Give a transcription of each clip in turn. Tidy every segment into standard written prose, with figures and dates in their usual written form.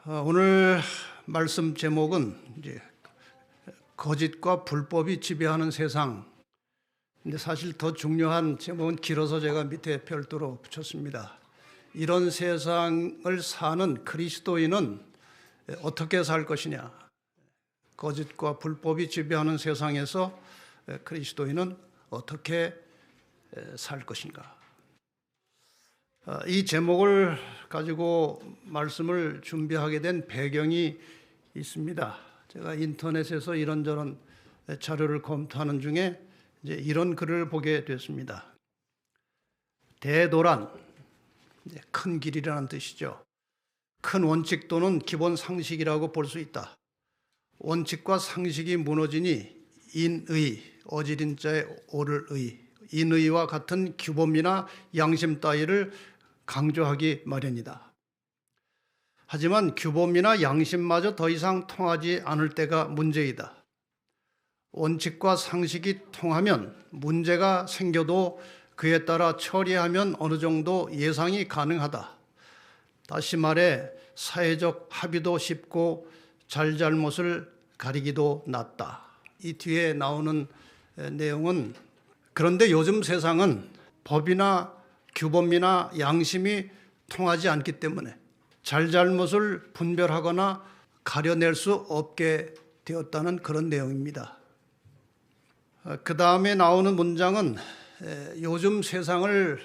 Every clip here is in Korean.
오늘 말씀 제목은 이제 거짓과 불법이 지배하는 세상. 근데 사실 더 중요한 제목은 길어서 제가 밑에 별도로 붙였습니다. 이런 세상을 사는 그리스도인은 어떻게 살 것이냐? 거짓과 불법이 지배하는 세상에서 그리스도인은 어떻게 살 것인가? 이 제목을 가지고 말씀을 준비하게 된 배경이 있습니다. 제가 인터넷에서 이런저런 자료를 검토하는 중에 이제 이런 글을 보게 됐습니다. 대도란, 큰 길이라는 뜻이죠. 큰 원칙 또는 기본 상식이라고 볼 수 있다. 원칙과 상식이 무너지니 인의, 어지린 자의 오를 의, 인의와 같은 규범이나 양심 따위를 강조하기 마련이다. 하지만 규범이나 양심마저 더 이상 통하지 않을 때가 문제이다. 원칙과 상식이 통하면 문제가 생겨도 그에 따라 처리하면 어느 정도 예상이 가능하다. 다시 말해 사회적 합의도 쉽고 잘잘못을 가리기도 낫다. 이 뒤에 나오는 내용은 그런데 요즘 세상은 법이나 규범이나 양심이 통하지 않기 때문에 잘잘못을 분별하거나 가려낼 수 없게 되었다는 그런 내용입니다. 그 다음에 나오는 문장은 요즘 세상을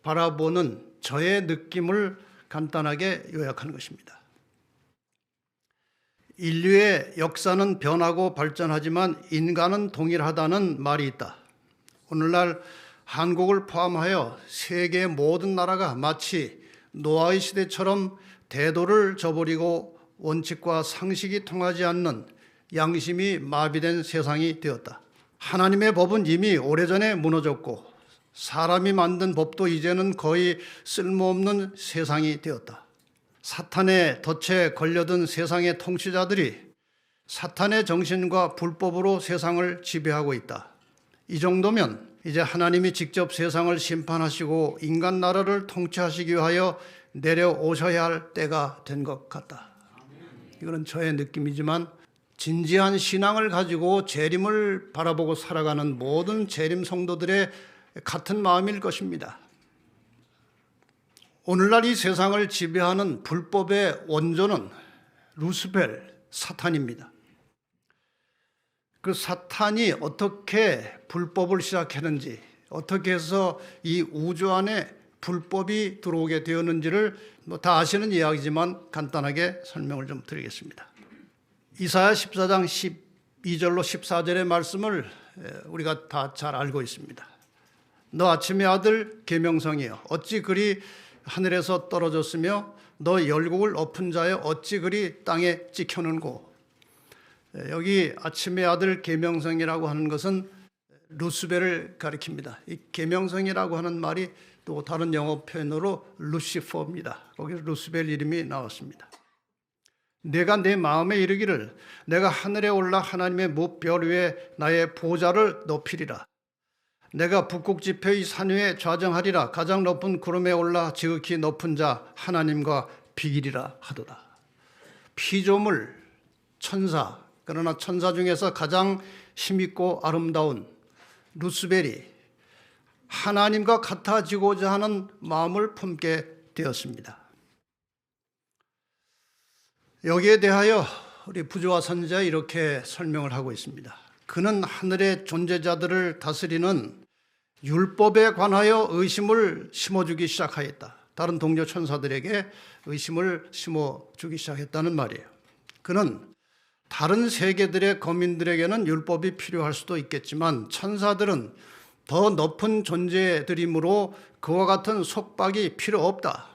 바라보는 저의 느낌을 간단하게 요약하는 것입니다. 인류의 역사는 변하고 발전하지만 인간은 동일하다는 말이 있다. 오늘날 한국을 포함하여 세계 모든 나라가 마치 노아의 시대처럼 대도를 저버리고 원칙과 상식이 통하지 않는 양심이 마비된 세상이 되었다. 하나님의 법은 이미 오래전에 무너졌고 사람이 만든 법도 이제는 거의 쓸모없는 세상이 되었다. 사탄의 덫에 걸려든 세상의 통치자들이 사탄의 정신과 불법으로 세상을 지배하고 있다. 이 정도면 이제 하나님이 직접 세상을 심판하시고 인간 나라를 통치하시기 위하여 내려오셔야 할 때가 된 것 같다. 이거는 저의 느낌이지만 진지한 신앙을 가지고 재림을 바라보고 살아가는 모든 재림 성도들의 같은 마음일 것입니다. 오늘날 이 세상을 지배하는 불법의 원조는 루스벨, 사탄입니다. 그 사탄이 어떻게 불법을 시작했는지, 어떻게 해서 이 우주 안에 불법이 들어오게 되었는지를 다 아시는 이야기지만 간단하게 설명을 좀 드리겠습니다. 이사야 14장 12절로 14절의 말씀을 우리가 다 잘 알고 있습니다. 너 아침의 아들 계명성이여 어찌 그리 하늘에서 떨어졌으며 너 열국을 엎은 자여 어찌 그리 땅에 찍혀는고. 여기 아침의 아들 계명성이라고 하는 것은 루스벨을 가리킵니다. 이 계명성이라고 하는 말이 또 다른 영어 표현으로 루시퍼입니다. 거기서 루스벨 이름이 나왔습니다. 내가 내 마음에 이르기를 내가 하늘에 올라 하나님의 무별 위에 나의 보좌를 높이리라. 내가 북극 지폐의 산 위에 좌정하리라. 가장 높은 구름에 올라 지극히 높은 자 하나님과 비기리라 하도다. 피조물, 천사, 그러나 천사 중에서 가장 힘있고 아름다운 루스벨이 하나님과 같아지고자 하는 마음을 품게 되었습니다. 여기에 대하여 우리 부조와 선지자 이렇게 설명을 하고 있습니다. 그는 하늘의 존재자들을 다스리는 율법에 관하여 의심을 심어주기 시작하였다. 다른 동료 천사들에게 의심을 심어주기 시작했다는 말이에요. 그는 다른 세계들의 거민들에게는 율법이 필요할 수도 있겠지만 천사들은 더 높은 존재들이므로 그와 같은 속박이 필요 없다.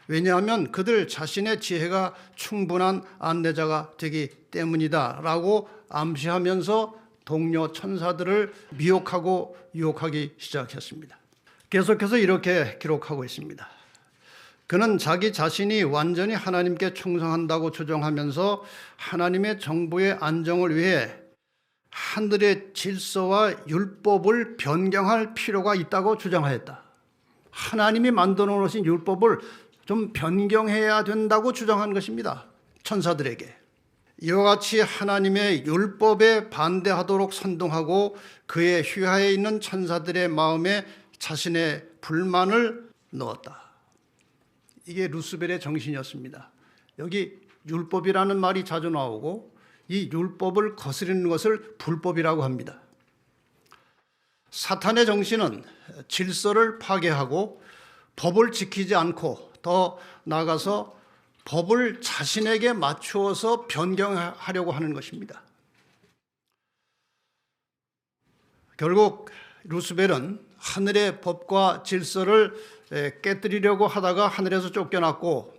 왜냐하면 그들 자신의 지혜가 충분한 안내자가 되기 때문이다 라고 암시하면서 동료 천사들을 미혹하고 유혹하기 시작했습니다. 계속해서 이렇게 기록하고 있습니다. 그는 자기 자신이 완전히 하나님께 충성한다고 주장하면서 하나님의 정부의 안정을 위해 하늘의 질서와 율법을 변경할 필요가 있다고 주장하였다. 하나님이 만들어 놓으신 율법을 좀 변경해야 된다고 주장한 것입니다. 천사들에게. 이와 같이 하나님의 율법에 반대하도록 선동하고 그의 휘하에 있는 천사들의 마음에 자신의 불만을 넣었다. 이게 루스벨의 정신이었습니다. 여기 율법이라는 말이 자주 나오고 이 율법을 거스르는 것을 불법이라고 합니다. 사탄의 정신은 질서를 파괴하고 법을 지키지 않고 더 나아가서 법을 자신에게 맞추어서 변경하려고 하는 것입니다. 결국 루스벨은 하늘의 법과 질서를 깨뜨리려고 하다가 하늘에서 쫓겨났고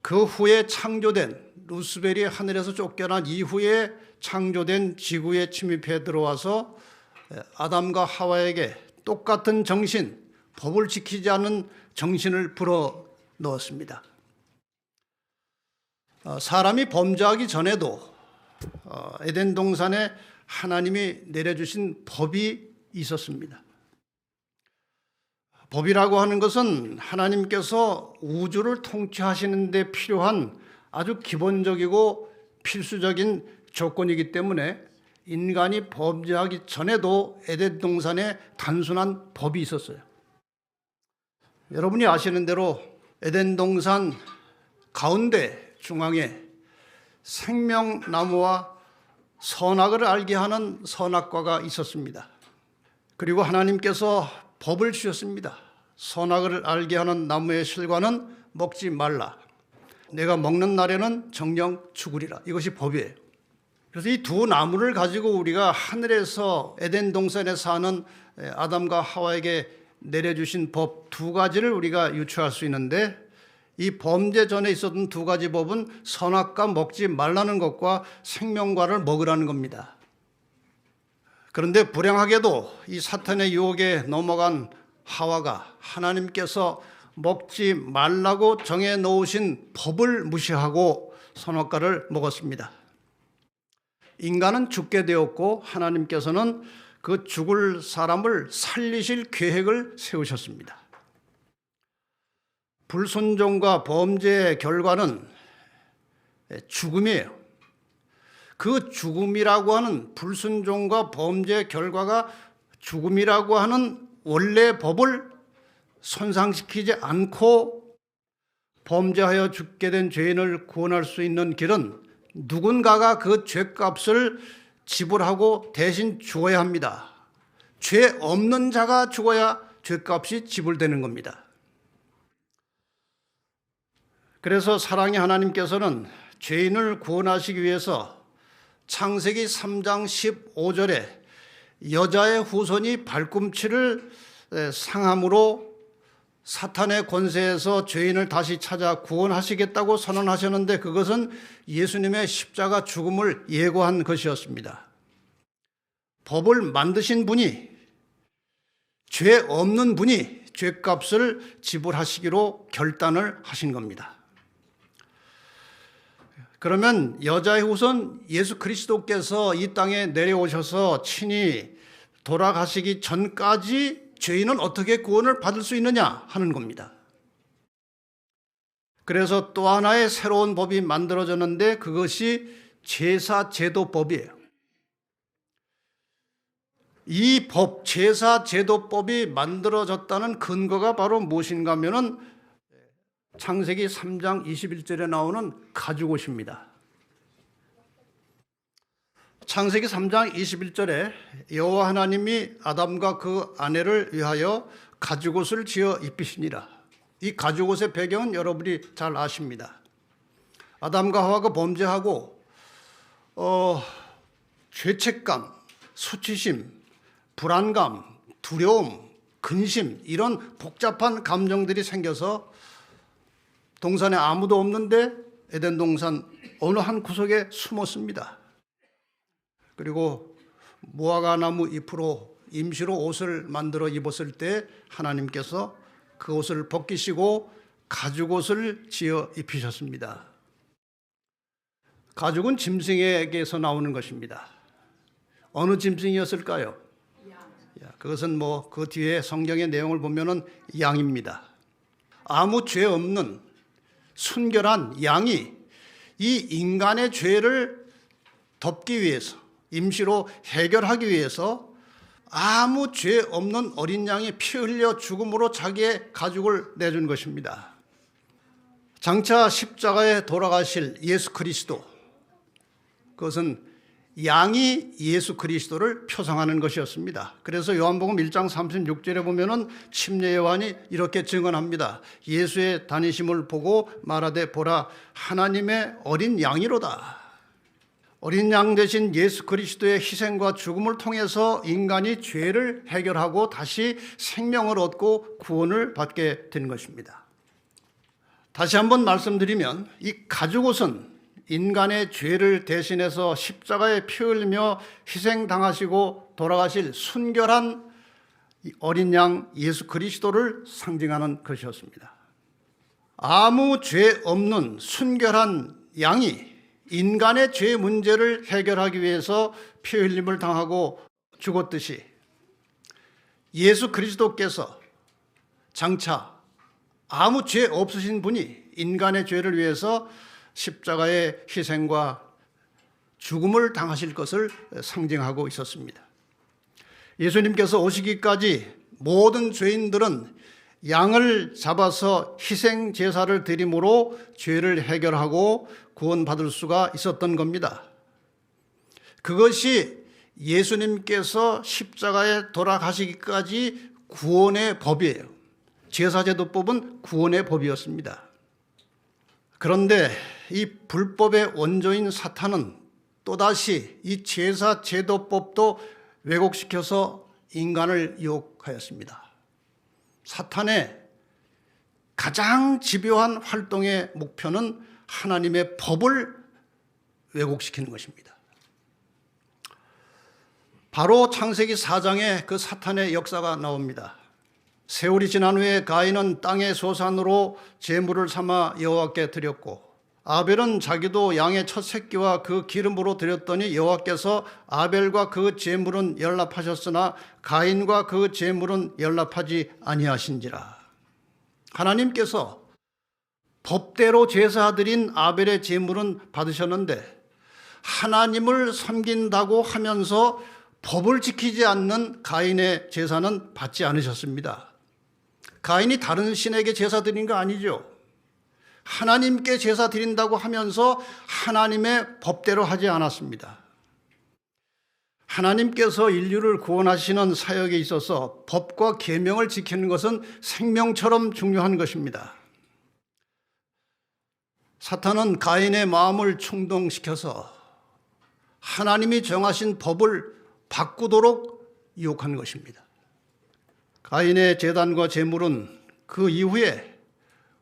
그 후에 창조된 루스벨이 하늘에서 쫓겨난 이후에 창조된 지구에 침입해 들어와서 아담과 하와에게 똑같은 정신, 법을 지키지 않는 정신을 불어 넣었습니다. 사람이 범죄하기 전에도 에덴 동산에 하나님이 내려주신 법이 있었습니다. 법이라고 하는 것은 하나님께서 우주를 통치하시는 데 필요한 아주 기본적이고 필수적인 조건이기 때문에 인간이 범죄하기 전에도 에덴 동산에 단순한 법이 있었어요. 여러분이 아시는 대로 에덴 동산 가운데 중앙에 생명나무와 선악을 알게 하는 선악과가 있었습니다. 그리고 하나님께서 법을 주셨습니다. 선악을 알게 하는 나무의 실과는 먹지 말라. 내가 먹는 날에는 정령 죽으리라. 이것이 법이에요. 그래서 이 두 나무를 가지고 우리가 하늘에서 에덴 동산에 사는 아담과 하와에게 내려주신 법 두 가지를 우리가 유추할 수 있는데 이 범죄 전에 있었던 두 가지 법은 선악과 먹지 말라는 것과 생명과를 먹으라는 겁니다. 그런데 불행하게도 이 사탄의 유혹에 넘어간 하와가 하나님께서 먹지 말라고 정해 놓으신 법을 무시하고 선악과를 먹었습니다. 인간은 죽게 되었고 하나님께서는 그 죽을 사람을 살리실 계획을 세우셨습니다. 불순종과 범죄의 결과는 죽음이에요. 그 죽음이라고 하는 불순종과 범죄의 결과가 죽음이라고 하는 원래 법을 손상시키지 않고 범죄하여 죽게 된 죄인을 구원할 수 있는 길은 누군가가 그 죄값을 지불하고 대신 죽어야 합니다. 죄 없는 자가 죽어야 죄값이 지불되는 겁니다. 그래서 사랑의 하나님께서는 죄인을 구원하시기 위해서 창세기 3장 15절에 여자의 후손이 발꿈치를 상함으로 사탄의 권세에서 죄인을 다시 찾아 구원하시겠다고 선언하셨는데 그것은 예수님의 십자가 죽음을 예고한 것이었습니다. 법을 만드신 분이 죄 없는 분이 죄값을 지불하시기로 결단을 하신 겁니다. 그러면 여자의 후손 예수 그리스도께서 이 땅에 내려오셔서 친히 돌아가시기 전까지 죄인은 어떻게 구원을 받을 수 있느냐 하는 겁니다. 그래서 또 하나의 새로운 법이 만들어졌는데 그것이 제사제도법이에요. 이 법, 제사제도법이 만들어졌다는 근거가 바로 무엇인가 하면은 창세기 3장 21절에 나오는 가죽옷입니다. 창세기 3장 21절에 여호와 하나님이 아담과 그 아내를 위하여 가죽옷을 지어 입히시니라. 이 가죽옷의 배경은 여러분이 잘 아십니다. 아담과 하와가 범죄하고 죄책감, 수치심, 불안감, 두려움, 근심 이런 복잡한 감정들이 생겨서 동산에 아무도 없는데 에덴 동산 어느 한 구석에 숨었습니다. 그리고 무화과 나무 잎으로 임시로 옷을 만들어 입었을 때 하나님께서 그 옷을 벗기시고 가죽옷을 지어 입히셨습니다. 가죽은 짐승에게서 나오는 것입니다. 어느 짐승이었을까요? 그것은 그 뒤에 성경의 내용을 보면은 양입니다. 아무 죄 없는 순결한 양이 이 인간의 죄를 덮기 위해서, 임시로 해결하기 위해서 아무 죄 없는 어린 양이 피 흘려 죽음으로 자기의 가죽을 내준 것입니다. 장차 십자가에 돌아가실 예수 그리스도, 그것은 양이 예수 그리스도를 표상하는 것이었습니다. 그래서 요한복음 1장 36절에 보면은 침례 요한이 이렇게 증언합니다. 예수의 다니심을 보고 말하되 보라 하나님의 어린 양이로다. 어린 양 대신 예수 그리스도의 희생과 죽음을 통해서 인간이 죄를 해결하고 다시 생명을 얻고 구원을 받게 된 것입니다. 다시 한번 말씀드리면 이 가죽옷은 인간의 죄를 대신해서 십자가에 피 흘리며 희생당하시고 돌아가실 순결한 어린 양 예수 그리스도를 상징하는 것이었습니다. 아무 죄 없는 순결한 양이 인간의 죄 문제를 해결하기 위해서 피 흘림을 당하고 죽었듯이 예수 그리스도께서 장차 아무 죄 없으신 분이 인간의 죄를 위해서 십자가의 희생과 죽음을 당하실 것을 상징하고 있었습니다. 예수님께서 오시기까지 모든 죄인들은 양을 잡아서 희생 제사를 드림으로 죄를 해결하고 구원받을 수가 있었던 겁니다. 그것이 예수님께서 십자가에 돌아가시기까지 구원의 법이에요. 제사제도법은 구원의 법이었습니다. 그런데 이 불법의 원조인 사탄은 또다시 이 제사제도법도 왜곡시켜서 인간을 유혹하였습니다. 사탄의 가장 집요한 활동의 목표는 하나님의 법을 왜곡시키는 것입니다. 바로 창세기 4장에 그 사탄의 역사가 나옵니다. 세월이 지난 후에 가인은 땅의 소산으로 제물을 삼아 여호와께 드렸고 아벨은 자기도 양의 첫 새끼와 그 기름으로 드렸더니 여호와께서 아벨과 그 제물은 연락하셨으나 가인과 그 제물은 연락하지 아니하신지라. 하나님께서 법대로 제사드린 아벨의 제물은 받으셨는데 하나님을 섬긴다고 하면서 법을 지키지 않는 가인의 제사는 받지 않으셨습니다. 가인이 다른 신에게 제사 드린 거 아니죠. 하나님께 제사 드린다고 하면서 하나님의 법대로 하지 않았습니다. 하나님께서 인류를 구원하시는 사역에 있어서 법과 계명을 지키는 것은 생명처럼 중요한 것입니다. 사탄은 가인의 마음을 충동시켜서 하나님이 정하신 법을 바꾸도록 유혹한 것입니다. 가인의 제단과 제물은 그 이후에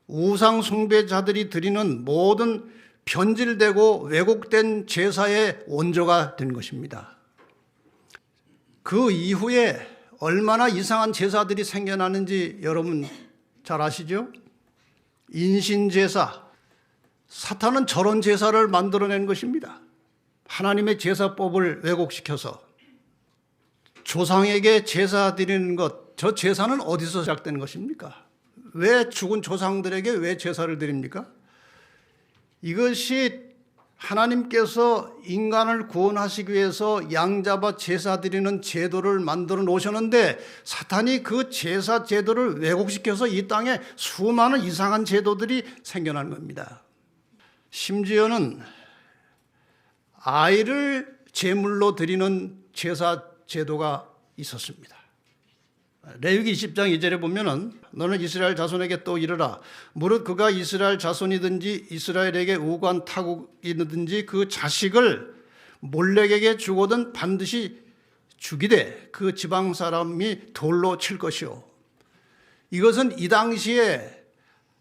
우상 숭배자들이 드리는 모든 변질되고 왜곡된 제사의 원조가 된 것입니다. 그 이후에 얼마나 이상한 제사들이 생겨나는지 여러분 잘 아시죠? 인신제사. 사탄은 저런 제사를 만들어낸 것입니다. 하나님의 제사법을 왜곡시켜서 조상에게 제사 드리는 것, 저 제사는 어디서 시작된 것입니까? 왜 죽은 조상들에게 왜 제사를 드립니까? 이것이 하나님께서 인간을 구원하시기 위해서 양 잡아 제사 드리는 제도를 만들어 놓으셨는데 사탄이 그 제사 제도를 왜곡시켜서 이 땅에 수많은 이상한 제도들이 생겨난 겁니다. 심지어는 아이를 제물로 드리는 제사 제도가 있었습니다. 레위기 20장 2절에 보면은 너는 이스라엘 자손에게 또 이르라 무릇 그가 이스라엘 자손이든지 이스라엘에게 우관 타국이든지 그 자식을 몰렉에게 주거든 반드시 죽이되 그 지방 사람이 돌로 칠 것이요. 이것은 이 당시에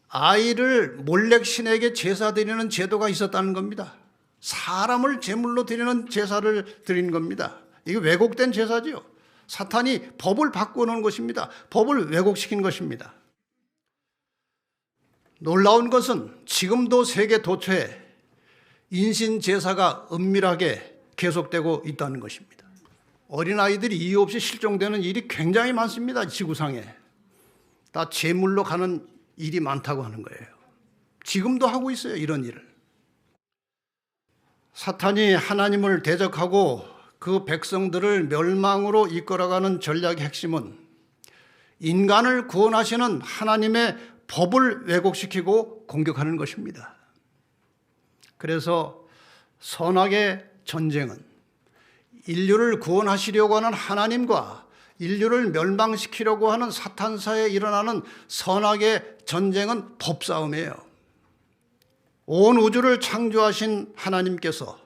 아이를 몰렉 신에게 제사 드리는 제도가 있었다는 겁니다. 사람을 제물로 드리는 제사를 드린 겁니다. 이게 왜곡된 제사지요. 사탄이 법을 바꾸는 것입니다. 법을 왜곡시킨 것입니다. 놀라운 것은 지금도 세계 도처에 인신 제사가 은밀하게 계속되고 있다는 것입니다. 어린아이들이 이유 없이 실종되는 일이 굉장히 많습니다. 지구상에. 다 제물로 가는 일이 많다고 하는 거예요. 지금도 하고 있어요, 이런 일을. 사탄이 하나님을 대적하고 그 백성들을 멸망으로 이끌어가는 전략의 핵심은 인간을 구원하시는 하나님의 법을 왜곡시키고 공격하는 것입니다. 그래서 선악의 전쟁은 인류를 구원하시려고 하는 하나님과 인류를 멸망시키려고 하는 사탄사에 일어나는 선악의 전쟁은 법싸움이에요. 온 우주를 창조하신 하나님께서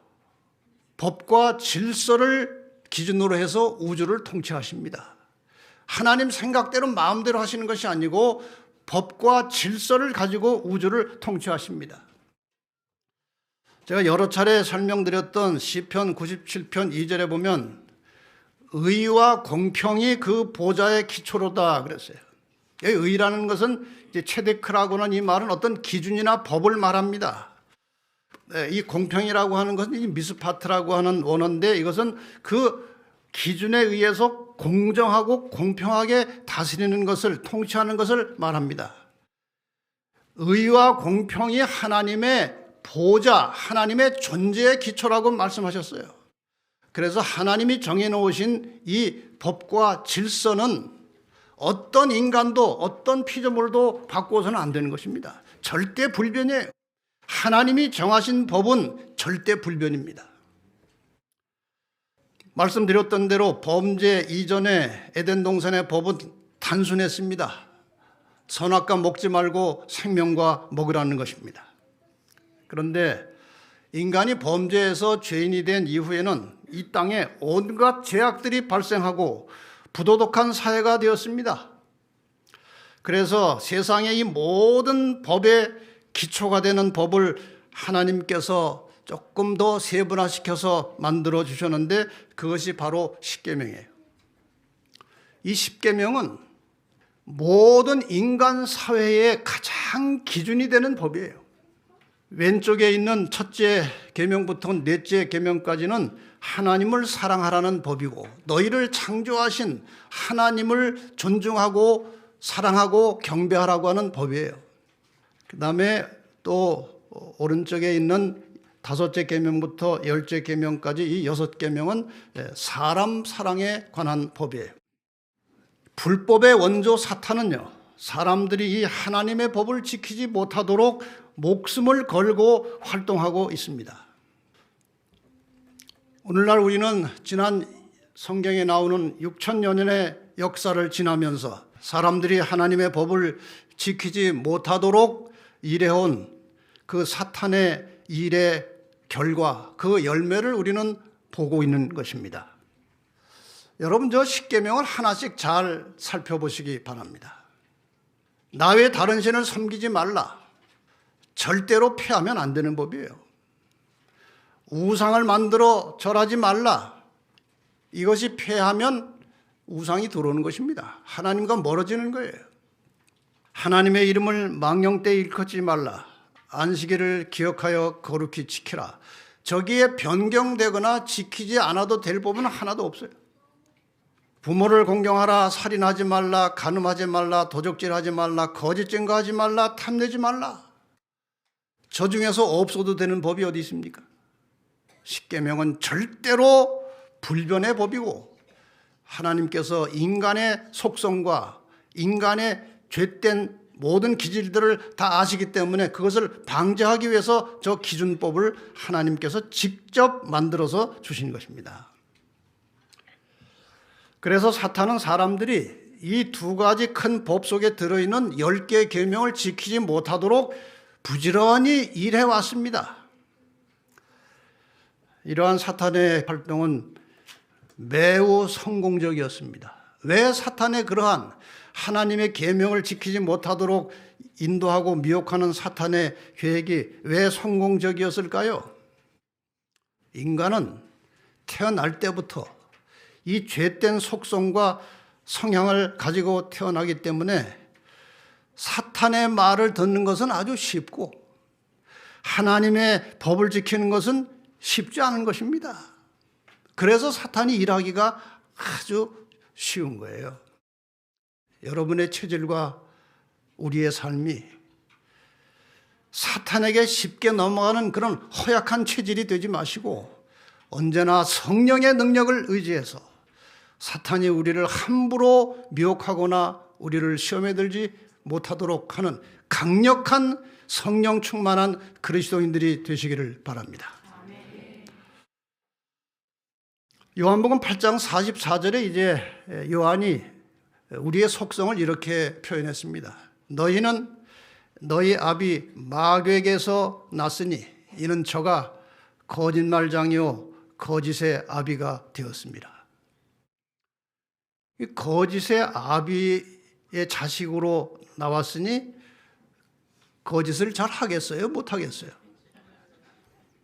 법과 질서를 기준으로 해서 우주를 통치하십니다. 하나님 생각대로 마음대로 하시는 것이 아니고 법과 질서를 가지고 우주를 통치하십니다. 제가 여러 차례 설명드렸던 시편 97편 2절에 보면 의와 공평이 그 보좌의 기초로다 그랬어요. 의라는 것은 이제 체데크라고는 이 말은 어떤 기준이나 법을 말합니다. 이 공평이라고 하는 것은 이 미스파트라고 하는 원어인데 이것은 그 기준에 의해서 공정하고 공평하게 다스리는 것을 통치하는 것을 말합니다. 의와 공평이 하나님의 보좌, 하나님의 존재의 기초라고 말씀하셨어요. 그래서 하나님이 정해놓으신 이 법과 질서는 어떤 인간도 어떤 피조물도 바꾸어서는 안 되는 것입니다. 절대 불변이에요. 하나님이 정하신 법은 절대 불변입니다. 말씀드렸던 대로 범죄 이전에 에덴 동산의 법은 단순했습니다. 선악과 먹지 말고 생명과 먹으라는 것입니다. 그런데 인간이 범죄에서 죄인이 된 이후에는 이 땅에 온갖 죄악들이 발생하고 부도덕한 사회가 되었습니다. 그래서 세상의 이 모든 법의 기초가 되는 법을 하나님께서 조금 더 세분화시켜서 만들어 주셨는데 그것이 바로 십계명이에요. 이 십계명은 모든 인간 사회의 가장 기준이 되는 법이에요. 왼쪽에 있는 첫째 계명부터 넷째 계명까지는 하나님을 사랑하라는 법이고 너희를 창조하신 하나님을 존중하고 사랑하고 경배하라고 하는 법이에요. 그 다음에 또 오른쪽에 있는 다섯째 계명부터 열째 계명까지 이 여섯 계명은 사람 사랑에 관한 법이에요. 불법의 원조 사탄은요, 사람들이 이 하나님의 법을 지키지 못하도록 목숨을 걸고 활동하고 있습니다. 오늘날 우리는 지난 성경에 나오는 6천여 년의 역사를 지나면서 사람들이 하나님의 법을 지키지 못하도록 일해온 그 사탄의 일의 결과, 그 열매를 우리는 보고 있는 것입니다. 여러분, 저 십계명을 하나씩 잘 살펴보시기 바랍니다. 나 외 다른 신을 섬기지 말라. 절대로 폐하면 안 되는 법이에요. 우상을 만들어 절하지 말라. 이것이 폐하면 우상이 들어오는 것입니다. 하나님과 멀어지는 거예요. 하나님의 이름을 망령되이 일컫지 말라. 안식일을 기억하여 거룩히 지키라. 저기에 변경되거나 지키지 않아도 될 법은 하나도 없어요. 부모를 공경하라. 살인하지 말라. 간음하지 말라. 도적질하지 말라. 거짓 증거하지 말라. 탐내지 말라. 저 중에서 없어도 되는 법이 어디 있습니까? 십계명은 절대로 불변의 법이고 하나님께서 인간의 속성과 인간의 죄된 모든 기질들을 다 아시기 때문에 그것을 방지하기 위해서 저 기준법을 하나님께서 직접 만들어서 주신 것입니다. 그래서 사탄은 사람들이 이 두 가지 큰 법 속에 들어있는 10개의 계명을 지키지 못하도록 부지런히 일해왔습니다. 이러한 사탄의 활동은 매우 성공적이었습니다. 왜 사탄의 그러한 하나님의 계명을 지키지 못하도록 인도하고 미혹하는 사탄의 계획이 왜 성공적이었을까요? 인간은 태어날 때부터 이 죄된 속성과 성향을 가지고 태어나기 때문에 사탄의 말을 듣는 것은 아주 쉽고 하나님의 법을 지키는 것은 쉽지 않은 것입니다. 그래서 사탄이 일하기가 아주 쉬운 거예요. 여러분의 체질과 우리의 삶이 사탄에게 쉽게 넘어가는 그런 허약한 체질이 되지 마시고 언제나 성령의 능력을 의지해서 사탄이 우리를 함부로 미혹하거나 우리를 시험에 들지 못하도록 하는 강력한 성령 충만한 그리스도인들이 되시기를 바랍니다. 요한복음 8장 44절에 이제 요한이 우리의 속성을 이렇게 표현했습니다. 너희는 너희 아비 마귀에게서 났으니 이는 저가 거짓말장이요 거짓의 아비가 되었습니다. 이 거짓의 아비의 자식으로 나왔으니 거짓을 잘 하겠어요? 못 하겠어요?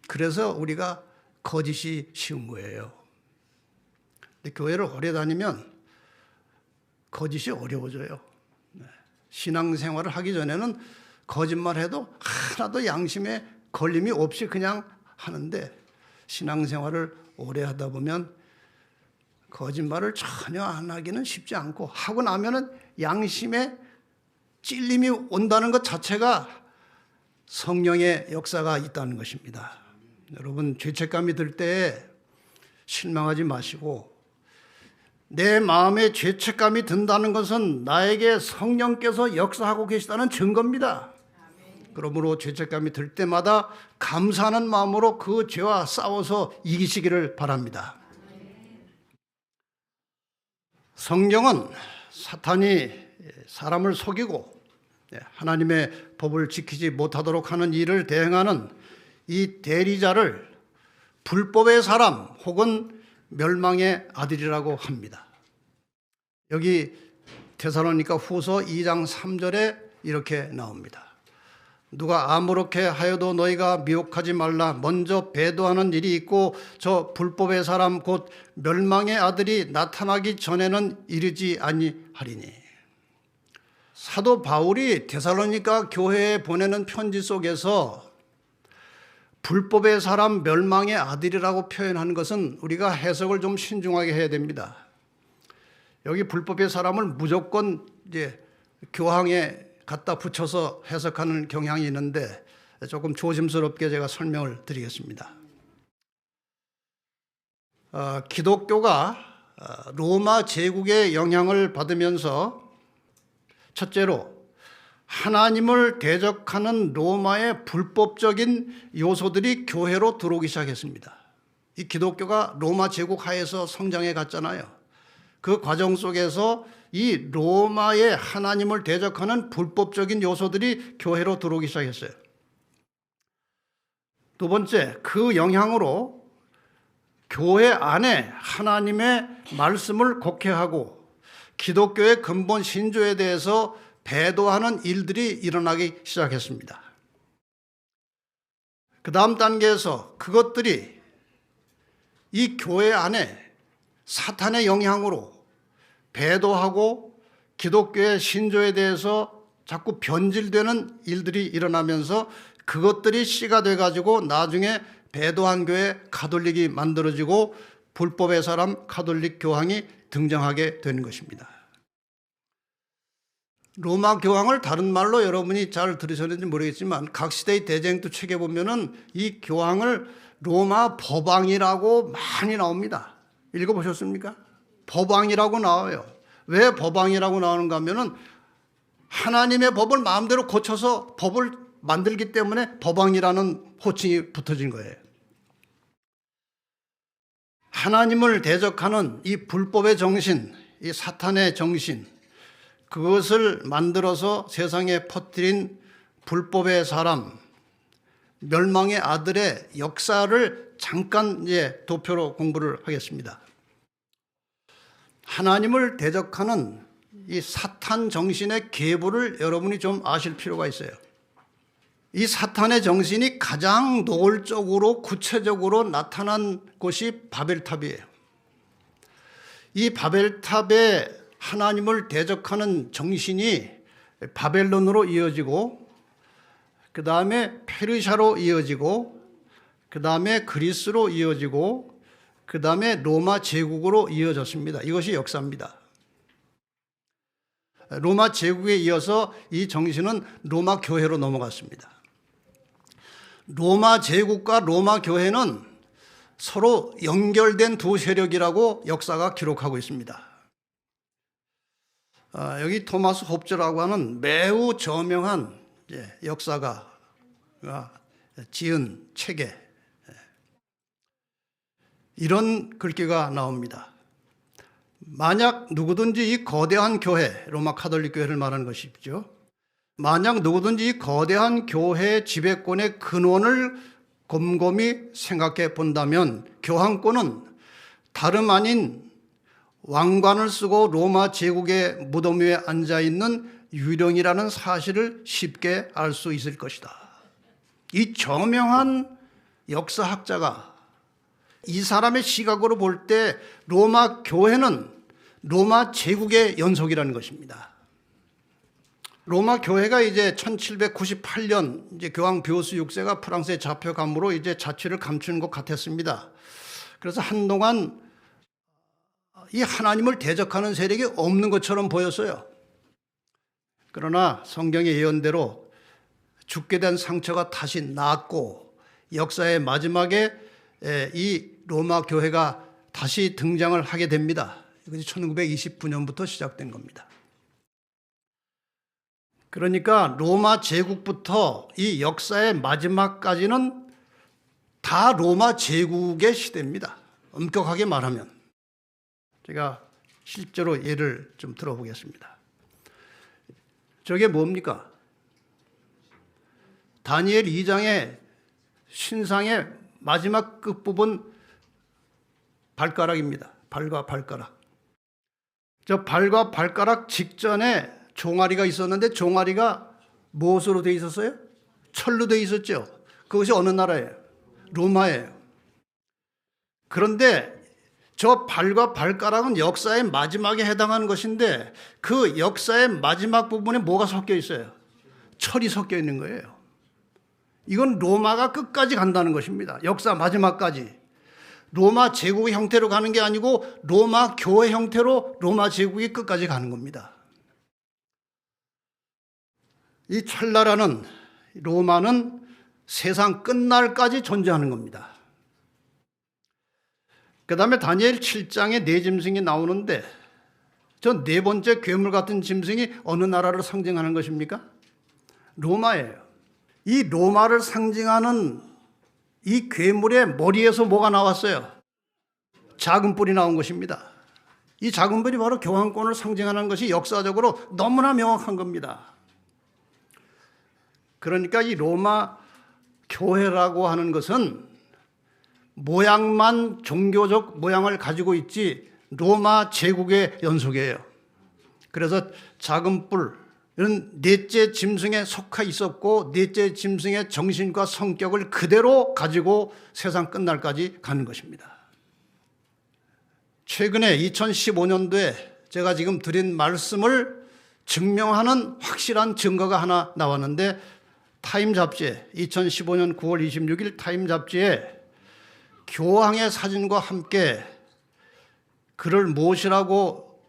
그래서 우리가 거짓이 쉬운 거예요. 근데 교회를 오래 다니면 거짓이 어려워져요. 신앙생활을 하기 전에는 거짓말해도 하나도 양심에 걸림이 없이 그냥 하는데 신앙생활을 오래 하다 보면 거짓말을 전혀 안 하기는 쉽지 않고 하고 나면은 양심에 찔림이 온다는 것 자체가 성령의 역사가 있다는 것입니다. 여러분 죄책감이 들 때 실망하지 마시고 내 마음에 죄책감이 든다는 것은 나에게 성령께서 역사하고 계시다는 증거입니다. 그러므로 죄책감이 들 때마다 감사하는 마음으로 그 죄와 싸워서 이기시기를 바랍니다. 성경은 사탄이 사람을 속이고 하나님의 법을 지키지 못하도록 하는 일을 대행하는 이 대리자를 불법의 사람 혹은 멸망의 아들이라고 합니다. 여기 데살로니가 후서 2장 3절에 이렇게 나옵니다. 누가 아무렇게 하여도 너희가 미혹하지 말라. 먼저 배도하는 일이 있고 저 불법의 사람 곧 멸망의 아들이 나타나기 전에는 이르지 아니하리니. 사도 바울이 데살로니가 교회에 보내는 편지 속에서 불법의 사람 멸망의 아들이라고 표현한 것은 우리가 해석을 좀 신중하게 해야 됩니다. 여기 불법의 사람을 무조건 이제 교황에 갖다 붙여서 해석하는 경향이 있는데 조금 조심스럽게 제가 설명을 드리겠습니다. 기독교가 로마 제국의 영향을 받으면서 첫째로 하나님을 대적하는 로마의 불법적인 요소들이 교회로 들어오기 시작했습니다. 이 기독교가 로마 제국 하에서 성장해 갔잖아요. 그 과정 속에서 이 로마의 하나님을 대적하는 불법적인 요소들이 교회로 들어오기 시작했어요. 두 번째, 그 영향으로 교회 안에 하나님의 말씀을 곡해하고 기독교의 근본 신조에 대해서 배도하는 일들이 일어나기 시작했습니다. 그 다음 단계에서 그것들이 이 교회 안에 사탄의 영향으로 배도하고 기독교의 신조에 대해서 자꾸 변질되는 일들이 일어나면서 그것들이 씨가 돼가지고 나중에 배도한 교회 가톨릭이 만들어지고 불법의 사람 가톨릭 교황이 등장하게 되는 것입니다. 로마 교황을 다른 말로 여러분이 잘 들으셨는지 모르겠지만 각 시대의 대쟁투 책에 보면은 이 교황을 로마 법왕이라고 많이 나옵니다. 읽어보셨습니까? 법왕이라고 나와요. 왜 법왕이라고 나오는가 하면은 하나님의 법을 마음대로 고쳐서 법을 만들기 때문에 법왕이라는 호칭이 붙어진 거예요. 하나님을 대적하는 이 불법의 정신, 이 사탄의 정신, 그것을 만들어서 세상에 퍼뜨린 불법의 사람, 멸망의 아들의 역사를 잠깐 도표로 공부를 하겠습니다. 하나님을 대적하는 이 사탄 정신의 계보를 여러분이 좀 아실 필요가 있어요. 이 사탄의 정신이 가장 노골적으로 구체적으로 나타난 곳이 바벨탑이에요. 이 바벨탑에 하나님을 대적하는 정신이 바벨론으로 이어지고 그 다음에 페르시아로 이어지고 그 다음에 그리스로 이어지고 그 다음에 로마 제국으로 이어졌습니다. 이것이 역사입니다. 로마 제국에 이어서 이 정신은 로마 교회로 넘어갔습니다. 로마 제국과 로마 교회는 서로 연결된 두 세력이라고 역사가 기록하고 있습니다. 여기 토마스 홉즈라고 하는 매우 저명한 역사가가 지은 책에 이런 글귀가 나옵니다. 만약 누구든지 이 거대한 교회, 로마 카톨릭 교회를 말하는 것이죠. 만약 누구든지 이 거대한 교회의 지배권의 근원을 곰곰이 생각해 본다면 교황권은 다름 아닌 왕관을 쓰고 로마 제국의 무덤 위에 앉아있는 유령이라는 사실을 쉽게 알 수 있을 것이다. 이 저명한 역사학자가 이 사람의 시각으로 볼 때 로마 교회는 로마 제국의 연속이라는 것입니다. 로마 교회가 이제 1798년 이제 교황 뷰스 6세가 프랑스에 잡혀감으로 이제 자취를 감추는 것 같았습니다. 그래서 한동안 이 하나님을 대적하는 세력이 없는 것처럼 보였어요. 그러나 성경의 예언대로 죽게 된 상처가 다시 낫고 역사의 마지막에 이 로마 교회가 다시 등장을 하게 됩니다. 이것이 1929년부터 시작된 겁니다. 그러니까 로마 제국부터 이 역사의 마지막까지는 다 로마 제국의 시대입니다. 엄격하게 말하면. 제가 실제로 예를 좀 들어보겠습니다. 저게 뭡니까? 다니엘 2장의 신상의 마지막 끝부분 발가락입니다. 발과 발가락. 저 발과 발가락 직전에 종아리가 있었는데 종아리가 무엇으로 되어 있었어요? 철로 되어 있었죠. 그것이 어느 나라예요? 로마예요. 그런데 저 발과 발가락은 역사의 마지막에 해당하는 것인데 그 역사의 마지막 부분에 뭐가 섞여 있어요? 철이 섞여 있는 거예요. 이건 로마가 끝까지 간다는 것입니다. 역사 마지막까지. 로마 제국의 형태로 가는 게 아니고 로마 교회 형태로 로마 제국이 끝까지 가는 겁니다. 이 철나라는 로마는 세상 끝날까지 존재하는 겁니다. 그 다음에 다니엘 7장에 네 짐승이 나오는데 저 네 번째 괴물 같은 짐승이 어느 나라를 상징하는 것입니까? 로마예요. 이 로마를 상징하는 이 괴물의 머리에서 뭐가 나왔어요? 작은 뿔이 나온 것입니다. 이 작은 뿔이 바로 교황권을 상징하는 것이 역사적으로 너무나 명확한 겁니다. 그러니까 이 로마 교회라고 하는 것은 모양만 종교적 모양을 가지고 있지 로마 제국의 연속이에요. 그래서 작은 뿔은 넷째 짐승에 속해 있었고 넷째 짐승의 정신과 성격을 그대로 가지고 세상 끝날까지 가는 것입니다. 최근에 2015년도에 제가 지금 드린 말씀을 증명하는 확실한 증거가 하나 나왔는데 타임 잡지에 2015년 9월 26일 타임 잡지에 교황의 사진과 함께 그를 무엇이라고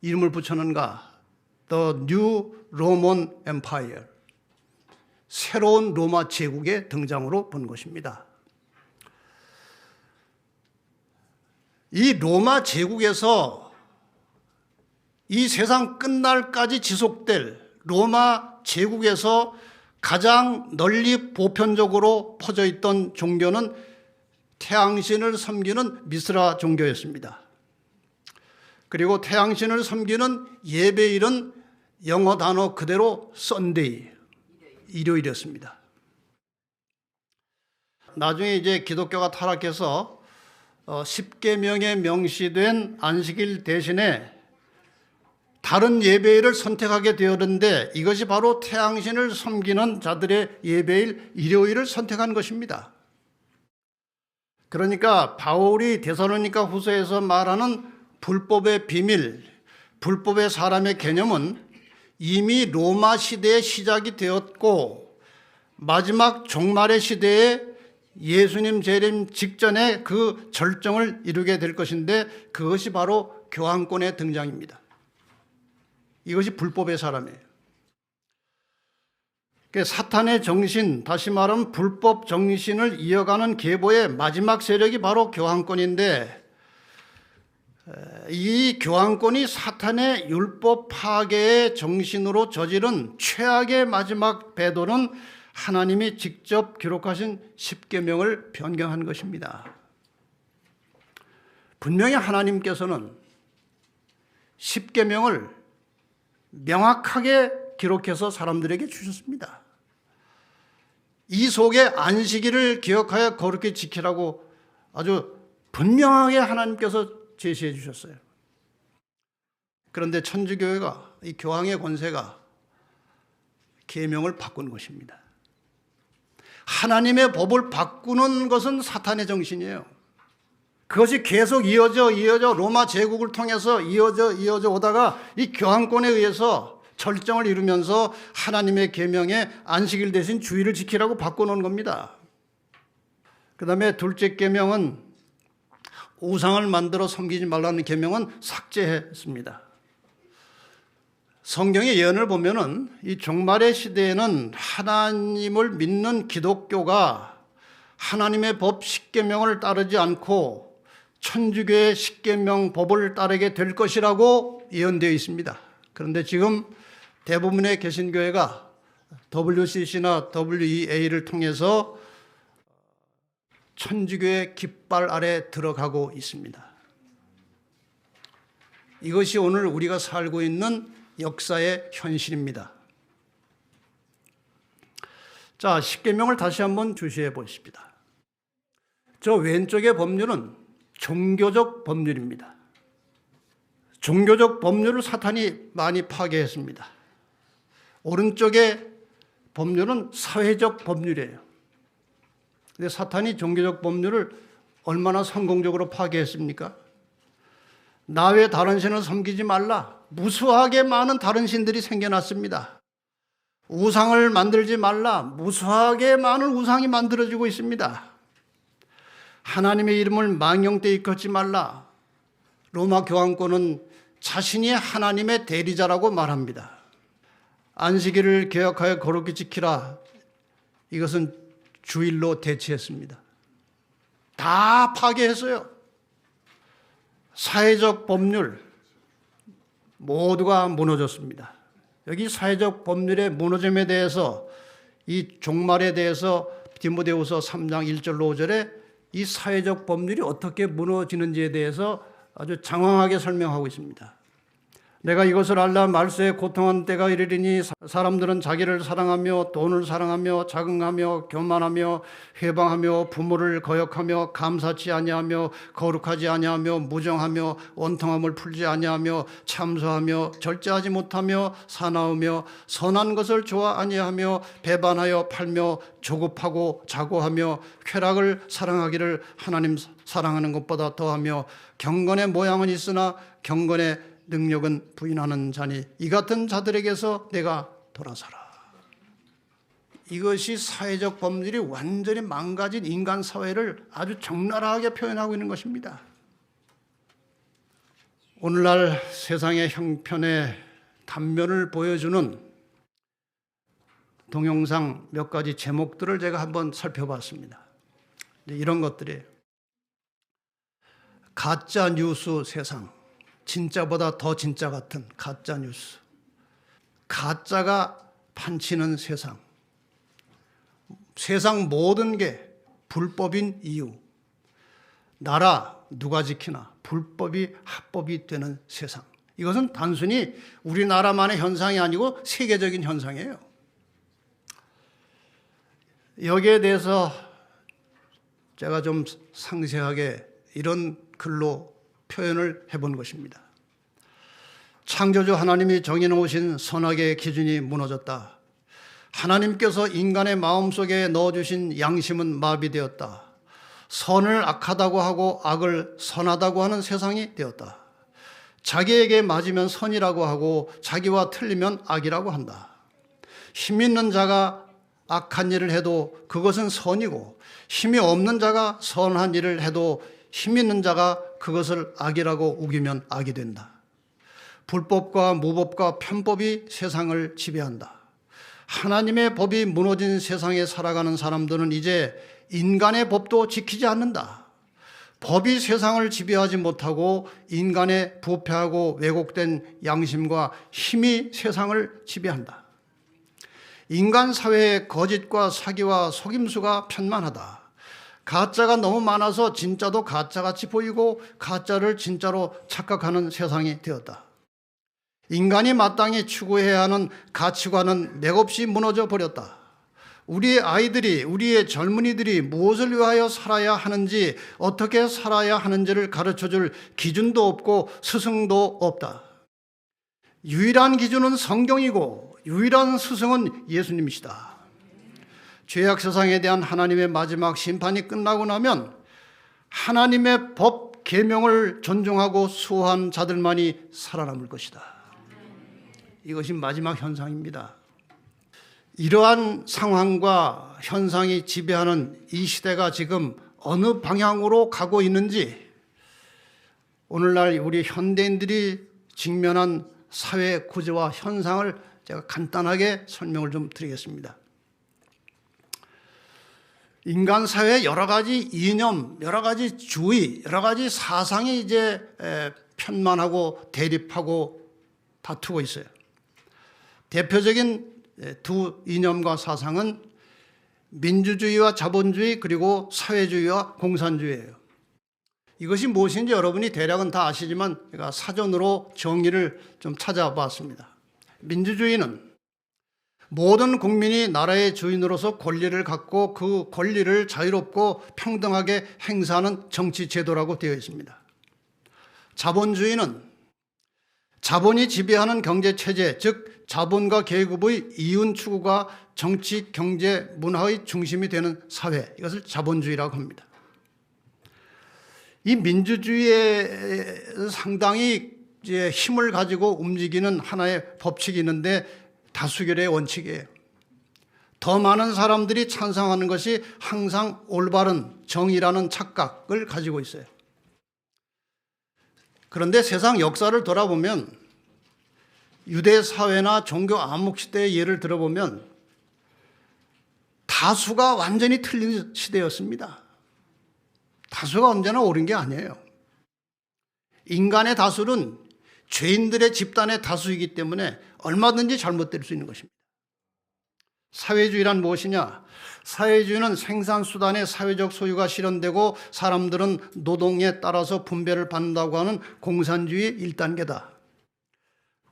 이름을 붙였는가? The New Roman Empire. 새로운 로마 제국의 등장으로 본 것입니다. 이 로마 제국에서 이 세상 끝날까지 지속될 로마 제국에서 가장 널리 보편적으로 퍼져 있던 종교는 태양신을 섬기는 미스라 종교였습니다. 그리고 태양신을 섬기는 예배일은 영어 단어 그대로 썬데이, 일요일이었습니다. 나중에 이제 기독교가 타락해서 10계명에 명시된 안식일 대신에 다른 예배일을 선택하게 되었는데 이것이 바로 태양신을 섬기는 자들의 예배일 일요일을 선택한 것입니다. 그러니까 바울이 데살로니가 후서에서 말하는 불법의 비밀, 불법의 사람의 개념은 이미 로마 시대의 시작이 되었고 마지막 종말의 시대에 예수님 재림 직전에 그 절정을 이루게 될 것인데 그것이 바로 교황권의 등장입니다. 이것이 불법의 사람이에요. 사탄의 정신, 다시 말하면 불법 정신을 이어가는 계보의 마지막 세력이 바로 교황권인데, 이 교황권이 사탄의 율법 파괴의 정신으로 저지른 최악의 마지막 배도는 하나님이 직접 기록하신 십계명을 변경한 것입니다. 분명히 하나님께서는 십계명을 명확하게 기록해서 사람들에게 주셨습니다. 이 속에 안식일을 기억하여 거룩히 지키라고 아주 분명하게 하나님께서 제시해 주셨어요. 그런데 천주교회가, 이 교황의 권세가 계명을 바꾼 것입니다. 하나님의 법을 바꾸는 것은 사탄의 정신이에요. 그것이 계속 이어져 로마 제국을 통해서 이어져 오다가 이 교황권에 의해서 절정을 이루면서 하나님의 계명에 안식일 대신 주일을 지키라고 바꿔놓은 겁니다. 그 다음에 둘째 계명은 우상을 만들어 섬기지 말라는 계명은 삭제했습니다. 성경의 예언을 보면은 이 종말의 시대에는 하나님을 믿는 기독교가 하나님의 법 십계명을 따르지 않고 천주교의 십계명 법을 따르게 될 것이라고 예언되어 있습니다. 그런데 지금 대부분의 개신교회가 WCC나 WEA를 통해서 천주교의 깃발 아래 들어가고 있습니다. 이것이 오늘 우리가 살고 있는 역사의 현실입니다. 자, 십계명을 다시 한번 주시해 보십니다. 저 왼쪽의 법률은 종교적 법률입니다. 종교적 법률을 사탄이 많이 파괴했습니다. 오른쪽의 법률은 사회적 법률이에요. 근데 사탄이 종교적 법률을 얼마나 성공적으로 파괴했습니까? 나 외 다른 신을 섬기지 말라. 무수하게 많은 다른 신들이 생겨났습니다. 우상을 만들지 말라. 무수하게 많은 우상이 만들어지고 있습니다. 하나님의 이름을 망령되이 일컫지 말라. 로마 교황권은 자신이 하나님의 대리자라고 말합니다. 안식일을 개혁하여 거룩히 지키라. 이것은 주일로 대체했습니다. 다 파괴했어요. 사회적 법률 모두가 무너졌습니다. 여기 사회적 법률의 무너짐에 대해서 이 종말에 대해서 디모데후서 3장 1절로 5절에 이 사회적 법률이 어떻게 무너지는지에 대해서 아주 장황하게 설명하고 있습니다. 내가 이것을 알라 말세에 고통한 때가 이르리니 사람들은 자기를 사랑하며 돈을 사랑하며 자긍하며 교만하며 회방하며 부모를 거역하며 감사치 아니하며 거룩하지 아니하며 무정하며 원통함을 풀지 아니하며 참소하며 절제하지 못하며 사나우며 선한 것을 좋아 아니하며 배반하여 팔며 조급하고 자고하며 쾌락을 사랑하기를 하나님 사랑하는 것보다 더하며 경건의 모양은 있으나 경건의 능력은 부인하는 자니 이 같은 자들에게서 내가 돌아서라. 이것이 사회적 법률이 완전히 망가진 인간 사회를 아주 적나라하게 표현하고 있는 것입니다. 오늘날 세상의 형편의 단면을 보여주는 동영상 몇 가지 제목들을 제가 한번 살펴봤습니다. 이런 것들이에요. 가짜 뉴스 세상, 진짜보다 더 진짜 같은 가짜 뉴스, 가짜가 판치는 세상, 세상 모든 게 불법인 이유, 나라 누가 지키나 불법이 합법이 되는 세상. 이것은 단순히 우리나라만의 현상이 아니고 세계적인 현상이에요. 여기에 대해서 제가 좀 상세하게 이런 글로 표현을 해본 것입니다. 창조주 하나님이 정해놓으신 선악의 기준이 무너졌다. 하나님께서 인간의 마음속에 넣어주신 양심은 마비되었다. 선을 악하다고 하고 악을 선하다고 하는 세상이 되었다. 자기에게 맞으면 선이라고 하고 자기와 틀리면 악이라고 한다. 힘 있는 자가 악한 일을 해도 그것은 선이고 힘이 없는 자가 선한 일을 해도 힘 있는 자가 그것을 악이라고 우기면 악이 된다. 불법과 무법과 편법이 세상을 지배한다. 하나님의 법이 무너진 세상에 살아가는 사람들은 이제 인간의 법도 지키지 않는다. 법이 세상을 지배하지 못하고 인간의 부패하고 왜곡된 양심과 힘이 세상을 지배한다. 인간 사회의 거짓과 사기와 속임수가 편만하다. 가짜가 너무 많아서 진짜도 가짜같이 보이고 가짜를 진짜로 착각하는 세상이 되었다. 인간이 마땅히 추구해야 하는 가치관은 맥없이 무너져 버렸다. 우리의 아이들이, 우리의 젊은이들이 무엇을 위하여 살아야 하는지, 어떻게 살아야 하는지를 가르쳐줄 기준도 없고 스승도 없다. 유일한 기준은 성경이고 유일한 스승은 예수님이시다. 죄악 세상에 대한 하나님의 마지막 심판이 끝나고 나면 하나님의 법 계명을 존중하고 수호한 자들만이 살아남을 것이다. 이것이 마지막 현상입니다. 이러한 상황과 현상이 지배하는 이 시대가 지금 어느 방향으로 가고 있는지 오늘날 우리 현대인들이 직면한 사회 구조와 현상을 제가 간단하게 설명을 좀 드리겠습니다. 인간 사회의 여러 가지 이념, 여러 가지 주의, 여러 가지 사상이 이제 편만하고 대립하고 다투고 있어요. 대표적인 두 이념과 사상은 민주주의와 자본주의 그리고 사회주의와 공산주의예요. 이것이 무엇인지 여러분이 대략은 다 아시지만 제가 사전으로 정의를 좀 찾아봤습니다. 민주주의는 모든 국민이 나라의 주인으로서 권리를 갖고 그 권리를 자유롭고 평등하게 행사하는 정치 제도라고 되어 있습니다. 자본주의는 자본이 지배하는 경제 체제, 즉 자본과 계급의 이윤 추구가 정치, 경제, 문화의 중심이 되는 사회, 이것을 자본주의라고 합니다. 이 민주주의에 상당히 이제 힘을 가지고 움직이는 하나의 법칙이 있는데 다수결의 원칙이에요. 더 많은 사람들이 찬성하는 것이 항상 올바른 정의라는 착각을 가지고 있어요. 그런데 세상 역사를 돌아보면 유대 사회나 종교 암흑 시대의 예를 들어보면 다수가 완전히 틀린 시대였습니다. 다수가 언제나 옳은 게 아니에요. 인간의 다수는 죄인들의 집단의 다수이기 때문에 얼마든지 잘못될 수 있는 것입니다. 사회주의란 무엇이냐? 사회주의는 생산수단의 사회적 소유가 실현되고 사람들은 노동에 따라서 분배를 받는다고 하는 공산주의 1단계다.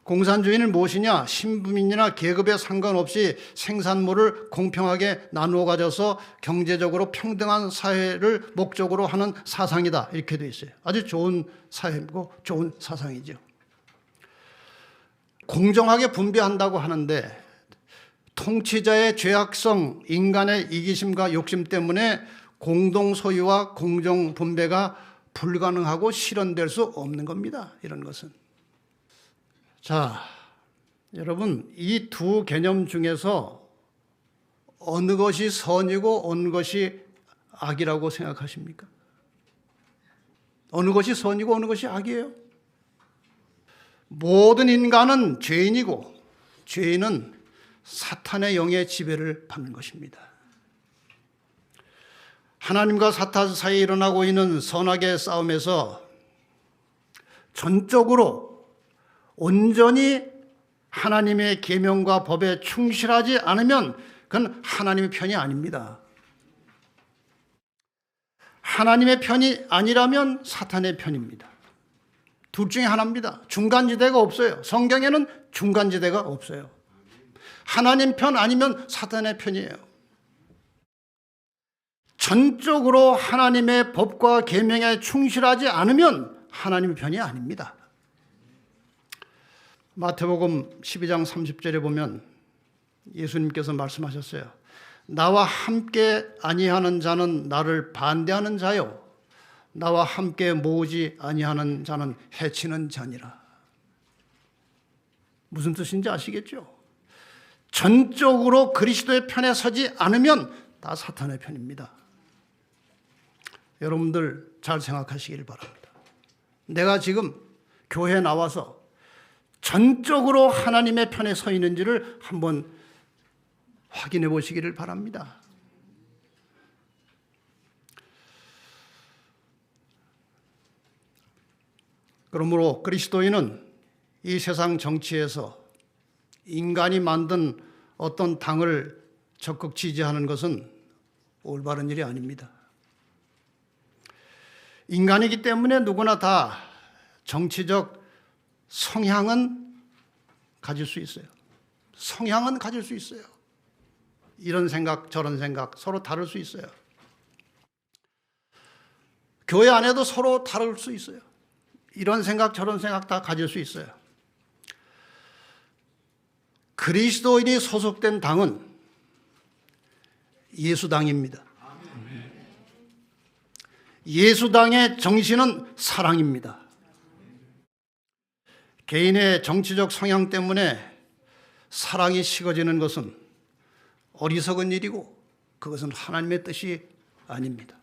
공산주의는 무엇이냐? 신분이나 계급에 상관없이 생산물을 공평하게 나누어 가져서 경제적으로 평등한 사회를 목적으로 하는 사상이다. 이렇게 되어 있어요. 아주 좋은 사회이고 좋은 사상이죠. 공정하게 분배한다고 하는데 통치자의 죄악성, 인간의 이기심과 욕심 때문에 공동소유와 공정분배가 불가능하고 실현될 수 없는 겁니다. 이런 것은. 자, 여러분, 이 두 개념 중에서 어느 것이 선이고 어느 것이 악이라고 생각하십니까? 어느 것이 선이고 어느 것이 악이에요? 모든 인간은 죄인이고 죄인은 사탄의 영의 지배를 받는 것입니다. 하나님과 사탄 사이에 일어나고 있는 선악의 싸움에서 전적으로 온전히 하나님의 계명과 법에 충실하지 않으면 그건 하나님의 편이 아닙니다. 하나님의 편이 아니라면 사탄의 편입니다. 둘 중에 하나입니다. 중간지대가 없어요. 성경에는 중간지대가 없어요. 하나님 편 아니면 사탄의 편이에요. 전적으로 하나님의 법과 계명에 충실하지 않으면 하나님의 편이 아닙니다. 마태복음 12장 30절에 보면 예수님께서 말씀하셨어요. 나와 함께 아니하는 자는 나를 반대하는 자요, 나와 함께 모으지 아니하는 자는 해치는 자니라. 무슨 뜻인지 아시겠죠? 전적으로 그리스도의 편에 서지 않으면 다 사탄의 편입니다. 여러분들 잘 생각하시길 바랍니다. 내가 지금 교회에 나와서 전적으로 하나님의 편에 서 있는지를 한번 확인해 보시기를 바랍니다. 그러므로 그리스도인은 이 세상 정치에서 인간이 만든 어떤 당을 적극 지지하는 것은 올바른 일이 아닙니다. 인간이기 때문에 누구나 다 정치적 성향은 가질 수 있어요. 성향은 가질 수 있어요. 이런 생각, 저런 생각 서로 다를 수 있어요. 교회 안에도 서로 다를 수 있어요. 이런 생각, 저런 생각 다 가질 수 있어요. 그리스도인이 소속된 당은 예수당입니다. 예수당의 정신은 사랑입니다. 개인의 정치적 성향 때문에 사랑이 식어지는 것은 어리석은 일이고 그것은 하나님의 뜻이 아닙니다.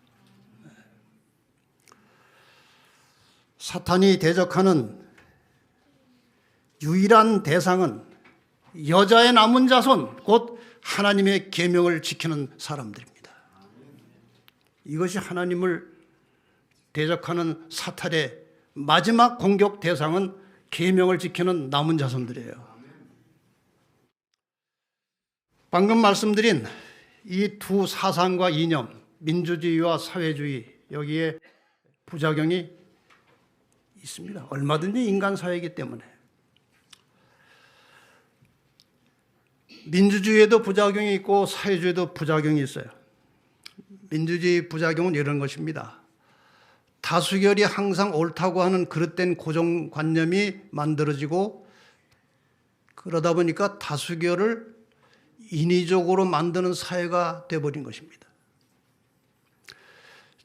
사탄이 대적하는 유일한 대상은 여자의 남은 자손, 곧 하나님의 계명을 지키는 사람들입니다. 이것이 하나님을 대적하는 사탄의 마지막 공격 대상은 계명을 지키는 남은 자손들이에요. 방금 말씀드린 이 두 사상과 이념, 민주주의와 사회주의, 여기에 부작용이 있습니다. 얼마든지 인간 사회이기 때문에. 민주주의에도 부작용이 있고 사회주의에도 부작용이 있어요. 민주주의 부작용은 이런 것입니다. 다수결이 항상 옳다고 하는 그릇된 고정관념이 만들어지고 그러다 보니까 다수결을 인위적으로 만드는 사회가 되어버린 것입니다.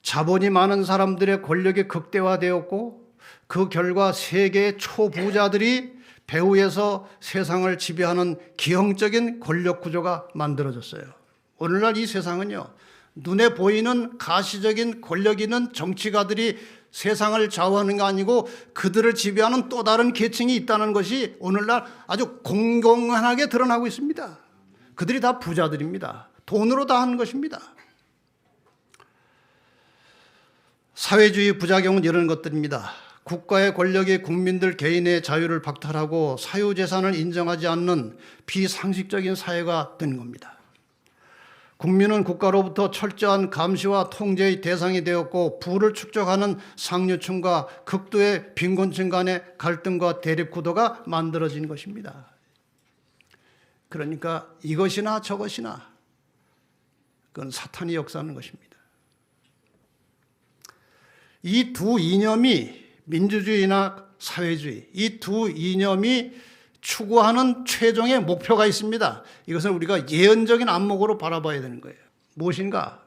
자본이 많은 사람들의 권력이 극대화되었고 그 결과 세계의 초부자들이 배후에서 세상을 지배하는 기형적인 권력 구조가 만들어졌어요. 오늘날 이 세상은요, 눈에 보이는 가시적인 권력 있는 정치가들이 세상을 좌우하는 게 아니고 그들을 지배하는 또 다른 계층이 있다는 것이 오늘날 아주 공공연하게 드러나고 있습니다. 그들이 다 부자들입니다. 돈으로 다 하는 것입니다. 사회주의 부작용은 이런 것들입니다. 국가의 권력이 국민들 개인의 자유를 박탈하고 사유재산을 인정하지 않는 비상식적인 사회가 된 겁니다. 국민은 국가로부터 철저한 감시와 통제의 대상이 되었고 부를 축적하는 상류층과 극도의 빈곤층 간의 갈등과 대립구도가 만들어진 것입니다. 그러니까 이것이나 저것이나 그건 사탄이 역사하는 것입니다. 이 두 이념이 민주주의나 사회주의, 이 두 이념이 추구하는 최종의 목표가 있습니다. 이것은 우리가 예언적인 안목으로 바라봐야 되는 거예요. 무엇인가?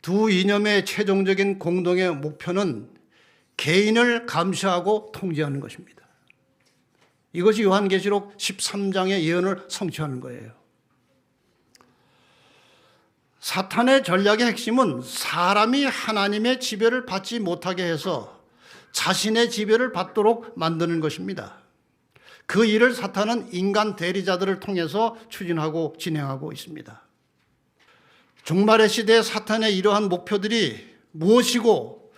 두 이념의 최종적인 공동의 목표는 개인을 감시하고 통제하는 것입니다. 이것이 요한계시록 13장의 예언을 성취하는 거예요. 사탄의 전략의 핵심은 사람이 하나님의 지배를 받지 못하게 해서 자신의 지배를 받도록 만드는 것입니다. 그 일을 사탄은 인간 대리자들을 통해서 추진하고 진행하고 있습니다. 종말의 시대의 사탄의 이러한 목표들이 무엇이고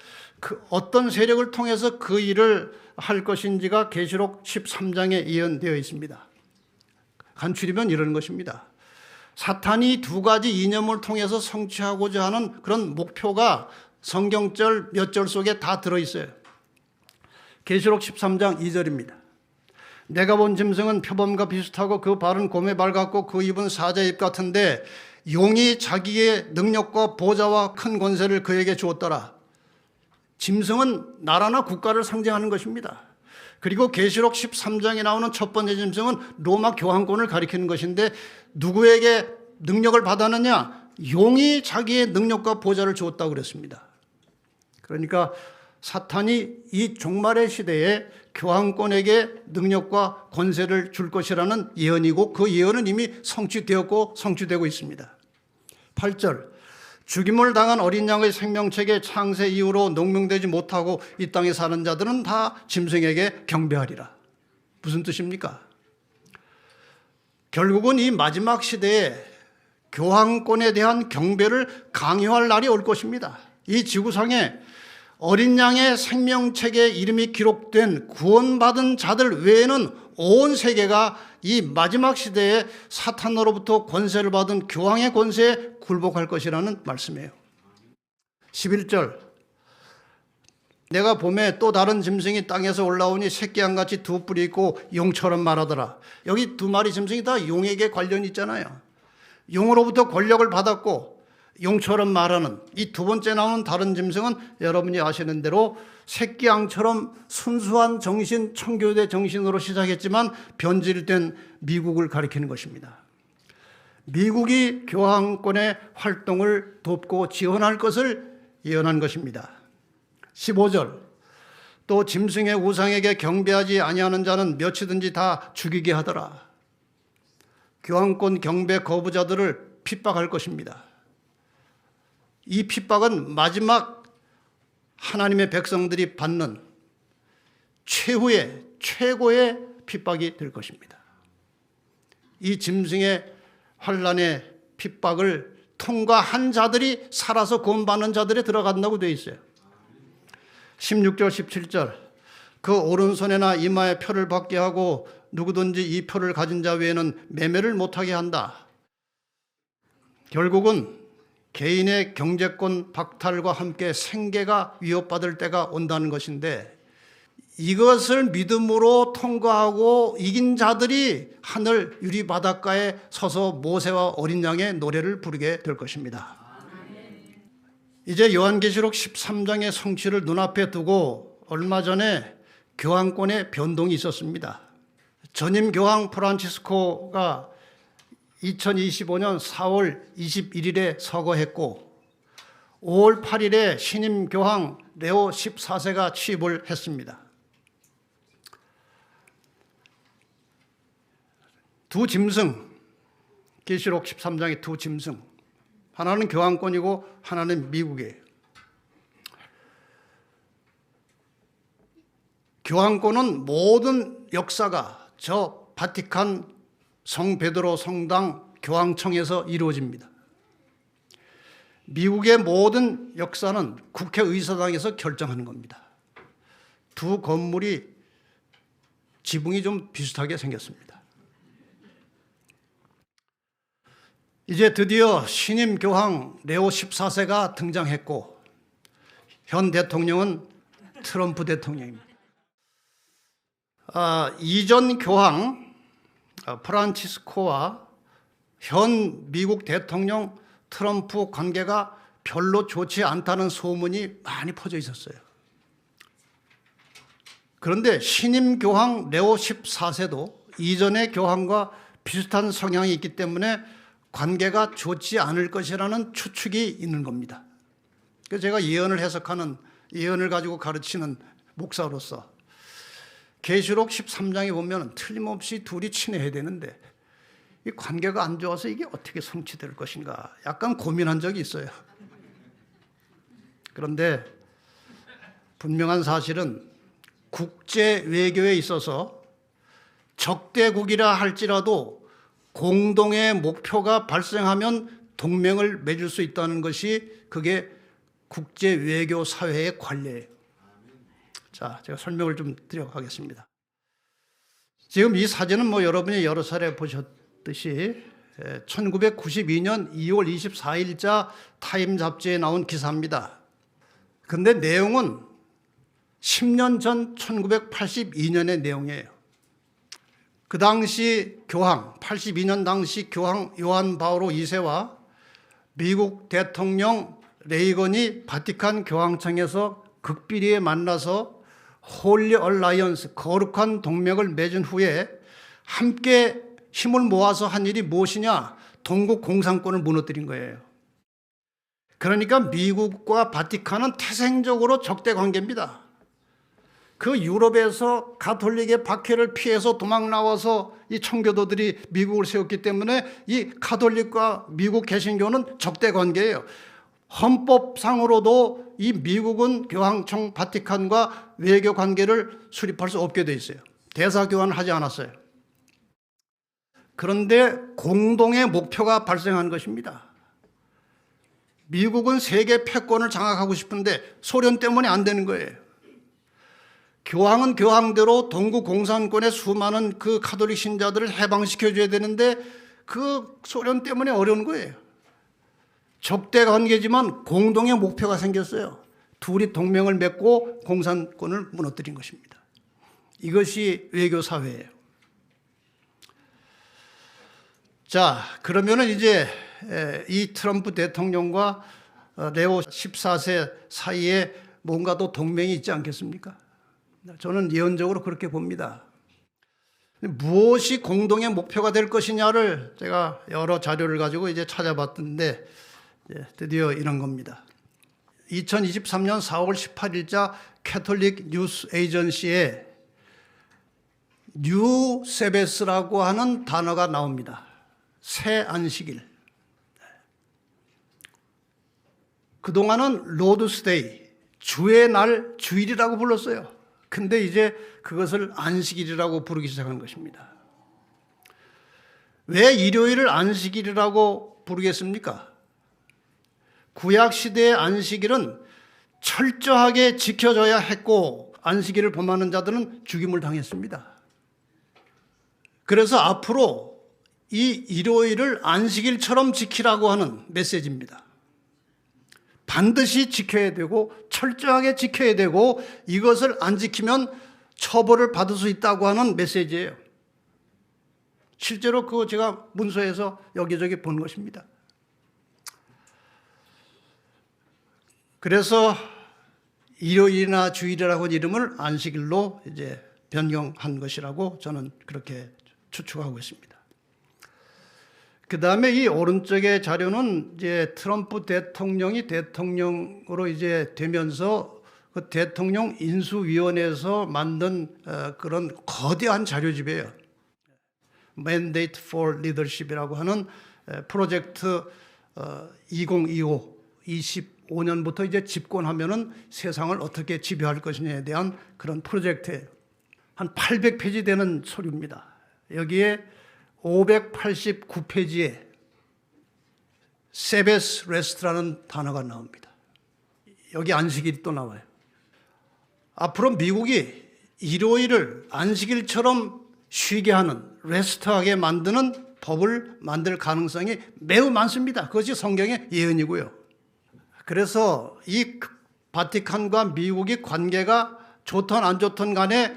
어떤 세력을 통해서 그 일을 할 것인지가 계시록 13장에 예언되어 있습니다. 간추리면 이런 것입니다. 사탄이 두 가지 이념을 통해서 성취하고자 하는 그런 목표가 성경절 몇 절 속에 다 들어있어요. 계시록 13장 2절입니다. 내가 본 짐승은 표범과 비슷하고 그 발은 곰의 발 같고 그 입은 사자의 입 같은데 용이 자기의 능력과 보좌와 큰 권세를 그에게 주었더라. 짐승은 나라나 국가를 상징하는 것입니다. 그리고 계시록 13장에 나오는 첫 번째 짐승은 로마 교황권을 가리키는 것인데 누구에게 능력을 받았느냐? 용이 자기의 능력과 보좌를 주었다고 그랬습니다. 그러니까 사탄이 이 종말의 시대에 교황권에게 능력과 권세를 줄 것이라는 예언이고 그 예언은 이미 성취되었고 성취되고 있습니다. 8절 죽임을 당한 어린 양의 생명책에 창세 이후로 농명되지 못하고 이 땅에 사는 자들은 다 짐승에게 경배하리라. 무슨 뜻입니까? 결국은 이 마지막 시대에 교황권에 대한 경배를 강요할 날이 올 것입니다. 이 지구상에 어린 양의 생명책에 이름이 기록된 구원받은 자들 외에는 온 세계가 이 마지막 시대에 사탄으로부터 권세를 받은 교황의 권세에 굴복할 것이라는 말씀이에요. 11절, 내가 봄에 또 다른 짐승이 땅에서 올라오니 새끼양같이 두 뿔이 있고 용처럼 말하더라. 여기 두 마리 짐승이 다 용에게 관련이 있잖아요. 용으로부터 권력을 받았고 용처럼 말하는 이 두 번째 나오는 다른 짐승은 여러분이 아시는 대로 새끼양처럼 순수한 정신, 청교대 정신으로 시작했지만 변질된 미국을 가리키는 것입니다. 미국이 교황권의 활동을 돕고 지원할 것을 예언한 것입니다. 15절, 또 짐승의 우상에게 경배하지 아니하는 자는 몇이든지 다 죽이게 하더라. 교황권 경배 거부자들을 핍박할 것입니다. 이 핍박은 마지막 하나님의 백성들이 받는 최고의 핍박이 될 것입니다. 이 짐승의 환난의 핍박을 통과한 자들이 살아서 구원받는 자들에 들어간다고 되어 있어요. 16절 17절, 그 오른손에나 이마에 표를 받게 하고 누구든지 이 표를 가진 자 외에는 매매를 못하게 한다. 결국은 개인의 경제권 박탈과 함께 생계가 위협받을 때가 온다는 것인데, 이것을 믿음으로 통과하고 이긴 자들이 하늘 유리 바닷가에 서서 모세와 어린 양의 노래를 부르게 될 것입니다. 이제 요한계시록 13장의 성취를 눈앞에 두고 얼마 전에 교황권의 변동이 있었습니다. 전임 교황 프란치스코가 2025년 4월 21일에 서거했고 5월 8일에 신임 교황 레오 14세가 취임을 했습니다. 두 짐승, 계시록 13장의 두 짐승, 하나는 교황권이고 하나는 미국이에요. 교황권은 모든 역사가 저 바티칸 성 베드로 성당 교황청에서 이루어집니다. 미국의 모든 역사는 국회의사당에서 결정하는 겁니다. 두 건물이 지붕이 좀 비슷하게 생겼습니다. 이제 드디어 신임 교황 레오 14세가 등장했고 현 대통령은 트럼프 대통령입니다. 이전 교황 프란치스코와 현 미국 대통령 트럼프 관계가 별로 좋지 않다는 소문이 많이 퍼져 있었어요. 그런데 신임 교황 레오 14세도 이전의 교황과 비슷한 성향이 있기 때문에 관계가 좋지 않을 것이라는 추측이 있는 겁니다. 그래서 제가 예언을 해석하는, 예언을 가지고 가르치는 목사로서 계시록 13장에 보면 틀림없이 둘이 친해야 되는데 이 관계가 안 좋아서 이게 어떻게 성취될 것인가 약간 고민한 적이 있어요. 그런데 분명한 사실은 국제 외교에 있어서 적대국이라 할지라도 공동의 목표가 발생하면 동맹을 맺을 수 있다는 것이 그게 국제 외교 사회의 관례예요. 자, 제가 설명을 좀 드려가겠습니다. 지금 이 사진은 여러분이 여러 차례 보셨듯이 1992년 2월 24일자 타임 잡지에 나온 기사입니다. 근데 내용은 10년 전 1982년의 내용이에요. 그 당시 교황, 82년 당시 교황 요한 바오로 2세와 미국 대통령 레이건이 바티칸 교황청에서 극비리에 만나서 홀리 얼라이언스, 거룩한 동맹을 맺은 후에 함께 힘을 모아서 한 일이 무엇이냐? 동국 공산권을 무너뜨린 거예요. 그러니까 미국과 바티칸은 태생적으로 적대 관계입니다. 그 유럽에서 가톨릭의 박해를 피해서 도망 나와서 이 청교도들이 미국을 세웠기 때문에 이 가톨릭과 미국 개신교는 적대 관계예요. 헌법상으로도 이 미국은 교황청 바티칸과 외교 관계를 수립할 수 없게 돼 있어요. 대사 교환을 하지 않았어요. 그런데 공동의 목표가 발생한 것입니다. 미국은 세계 패권을 장악하고 싶은데 소련 때문에 안 되는 거예요. 교황은 교황대로 동구 공산권의 수많은 그 가톨릭 신자들을 해방시켜줘야 되는데 그 소련 때문에 어려운 거예요. 적대 관계지만 공동의 목표가 생겼어요. 둘이 동맹을 맺고 공산권을 무너뜨린 것입니다. 이것이 외교 사회예요. 자, 그러면은 이제 이 트럼프 대통령과 레오 14세 사이에 뭔가 또 동맹이 있지 않겠습니까? 저는 예언적으로 그렇게 봅니다. 무엇이 공동의 목표가 될 것이냐를 제가 여러 자료를 가지고 이제 찾아봤던데 드디어 이런 겁니다. 2023년 4월 18일자 캐톨릭 뉴스 에이전시에 뉴 세베스라고 하는 단어가 나옵니다. 새 안식일. 그동안은 로드스데이, 주의 날, 주일이라고 불렀어요. 근데 이제 그것을 안식일이라고 부르기 시작한 것입니다. 왜 일요일을 안식일이라고 부르겠습니까? 구약시대의 안식일은 철저하게 지켜져야 했고 안식일을 범하는 자들은 죽임을 당했습니다. 그래서 앞으로 이 일요일을 안식일처럼 지키라고 하는 메시지입니다. 반드시 지켜야 되고 철저하게 지켜야 되고 이것을 안 지키면 처벌을 받을 수 있다고 하는 메시지예요. 실제로 그거 제가 문서에서 여기저기 본 것입니다. 그래서 일요일이나 주일이라고 하는 이름을 안식일로 이제 변경한 것이라고 저는 그렇게 추측하고 있습니다. 그 다음에 이 오른쪽의 자료는 이제 트럼프 대통령이 대통령으로 이제 되면서 그 대통령 인수위원회에서 만든 그런 거대한 자료집이에요. Mandate for Leadership이라고 하는 프로젝트 2025, 25년부터 이제 집권하면은 세상을 어떻게 지배할 것이냐에 대한 그런 프로젝트예요. 한 800페이지 되는 서류입니다. 여기에 589페이지에 세베스 레스트라는 단어가 나옵니다. 여기 안식일이 또 나와요. 앞으로 미국이 일요일을 안식일처럼 쉬게 하는, 레스트하게 만드는 법을 만들 가능성이 매우 많습니다. 그것이 성경의 예언이고요. 그래서 이 바티칸과 미국의 관계가 좋든 안 좋든 간에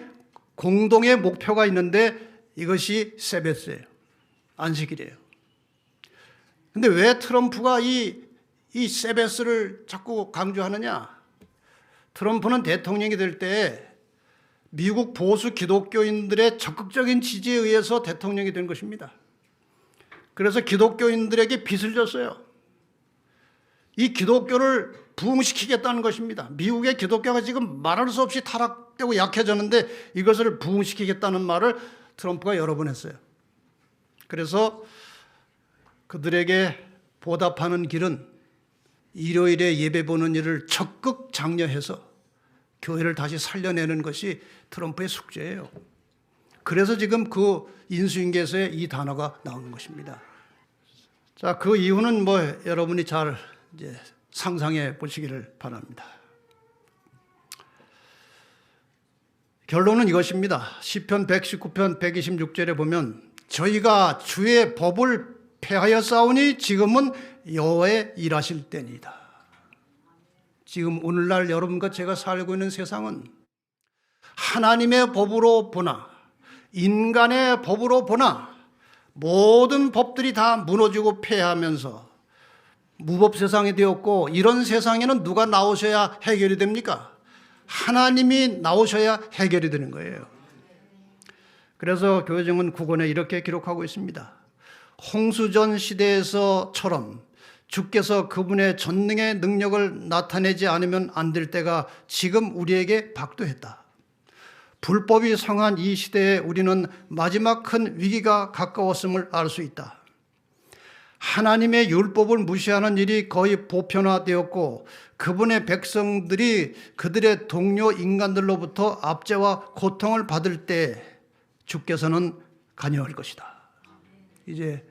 공동의 목표가 있는데 이것이 세베스예요. 안식일이에요. 근데 왜 트럼프가 이 세베스를 자꾸 강조하느냐? 트럼프는 대통령이 될 때 미국 보수 기독교인들의 적극적인 지지에 의해서 대통령이 된 것입니다. 그래서 기독교인들에게 빚을 졌어요. 이 기독교를 부흥시키겠다는 것입니다. 미국의 기독교가 지금 말할 수 없이 타락되고 약해졌는데 이것을 부흥시키겠다는 말을 트럼프가 여러 번 했어요. 그래서 그들에게 보답하는 길은 일요일에 예배 보는 일을 적극 장려해서 교회를 다시 살려내는 것이 트럼프의 숙제예요. 그래서 지금 그 인수인계서에 이 단어가 나오는 것입니다. 자, 그 이유는 뭐 여러분이 잘 이제 상상해 보시기를 바랍니다. 결론은 이것입니다. 시편 119편 126절에 보면 저희가 주의 법을 폐하여 싸우니 지금은 여호와의 일하실 때니다. 지금 오늘날 여러분과 제가 살고 있는 세상은 하나님의 법으로 보나 인간의 법으로 보나 모든 법들이 다 무너지고 폐하면서 무법 세상이 되었고 이런 세상에는 누가 나오셔야 해결이 됩니까? 하나님이 나오셔야 해결이 되는 거예요. 그래서 교회정은 9권에 이렇게 기록하고 있습니다. 홍수전 시대에서처럼 주께서 그분의 전능의 능력을 나타내지 않으면 안 될 때가 지금 우리에게 박도했다. 불법이 성한 이 시대에 우리는 마지막 큰 위기가 가까웠음을 알 수 있다. 하나님의 율법을 무시하는 일이 거의 보편화되었고 그분의 백성들이 그들의 동료 인간들로부터 압제와 고통을 받을 때 주께서는 관여할 것이다. 이제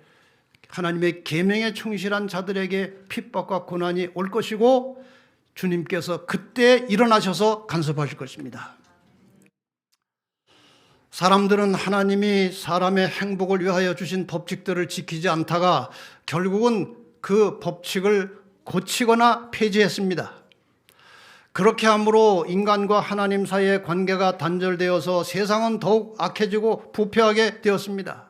하나님의 계명에 충실한 자들에게 핍박과 고난이 올 것이고 주님께서 그때 일어나셔서 간섭하실 것입니다. 사람들은 하나님이 사람의 행복을 위하여 주신 법칙들을 지키지 않다가 결국은 그 법칙을 고치거나 폐지했습니다. 그렇게 함으로 인간과 하나님 사이의 관계가 단절되어서 세상은 더욱 악해지고 부패하게 되었습니다.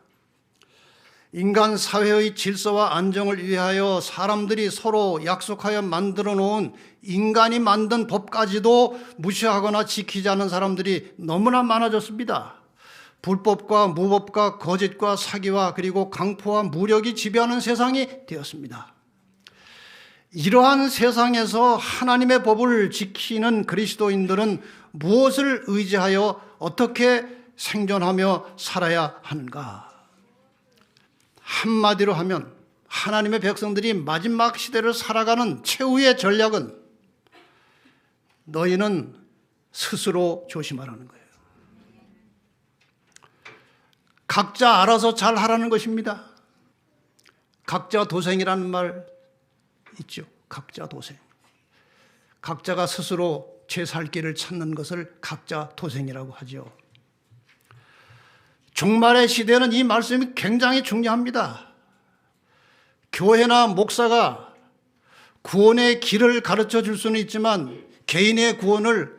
인간 사회의 질서와 안정을 위하여 사람들이 서로 약속하여 만들어 놓은 인간이 만든 법까지도 무시하거나 지키지 않은 사람들이 너무나 많아졌습니다. 불법과 무법과 거짓과 사기와 그리고 강포와 무력이 지배하는 세상이 되었습니다. 이러한 세상에서 하나님의 법을 지키는 그리스도인들은 무엇을 의지하여 어떻게 생존하며 살아야 하는가? 한마디로 하면 하나님의 백성들이 마지막 시대를 살아가는 최후의 전략은 너희는 스스로 조심하라는 거예요. 각자 알아서 잘 하라는 것입니다. 각자 도생이라는 말 있죠. 각자 도생. 각자가 스스로 제 살 길을 찾는 것을 각자 도생이라고 하죠. 종말의 시대는 이 말씀이 굉장히 중요합니다. 교회나 목사가 구원의 길을 가르쳐 줄 수는 있지만 개인의 구원을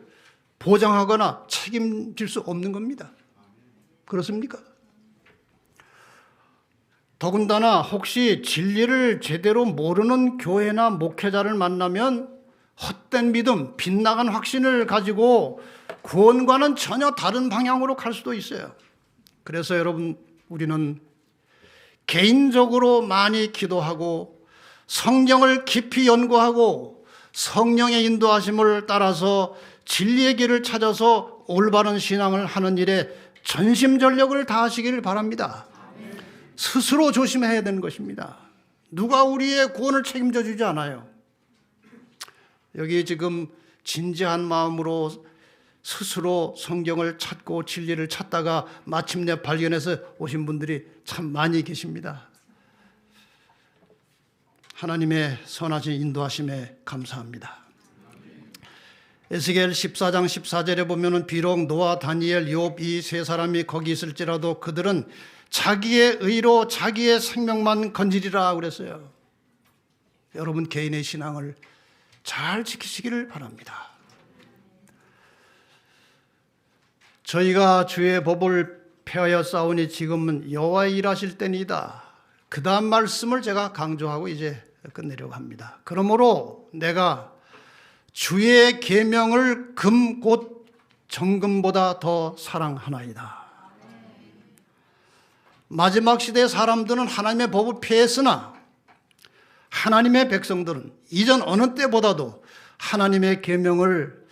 보장하거나 책임질 수 없는 겁니다. 그렇습니까? 더군다나 혹시 진리를 제대로 모르는 교회나 목회자를 만나면 헛된 믿음, 빗나간 확신을 가지고 구원과는 전혀 다른 방향으로 갈 수도 있어요. 그래서 여러분, 우리는 개인적으로 많이 기도하고 성경을 깊이 연구하고 성령의 인도하심을 따라서 진리의 길을 찾아서 올바른 신앙을 하는 일에 전심전력을 다하시기를 바랍니다. 스스로 조심해야 되는 것입니다. 누가 우리의 구원을 책임져 주지 않아요. 여기 지금 진지한 마음으로 스스로 성경을 찾고 진리를 찾다가 마침내 발견해서 오신 분들이 참 많이 계십니다. 하나님의 선하신 인도하심에 감사합니다. 에스겔 14장 14절에 보면은 비록 노아, 다니엘, 욥 이 세 사람이 거기 있을지라도 그들은 자기의 의로 자기의 생명만 건지리라 그랬어요. 여러분 개인의 신앙을 잘 지키시기를 바랍니다. 저희가 주의 법을 폐하여 싸우니 지금은 여호와의 일하실 때니다. 그 다음 말씀을 제가 강조하고 이제 끝내려고 합니다. 그러므로 내가 주의 계명을 금 곧 정금보다 더 사랑하나이다. 마지막 시대의 사람들은 하나님의 법을 폐했으나 하나님의 백성들은 이전 어느 때보다도 하나님의 계명을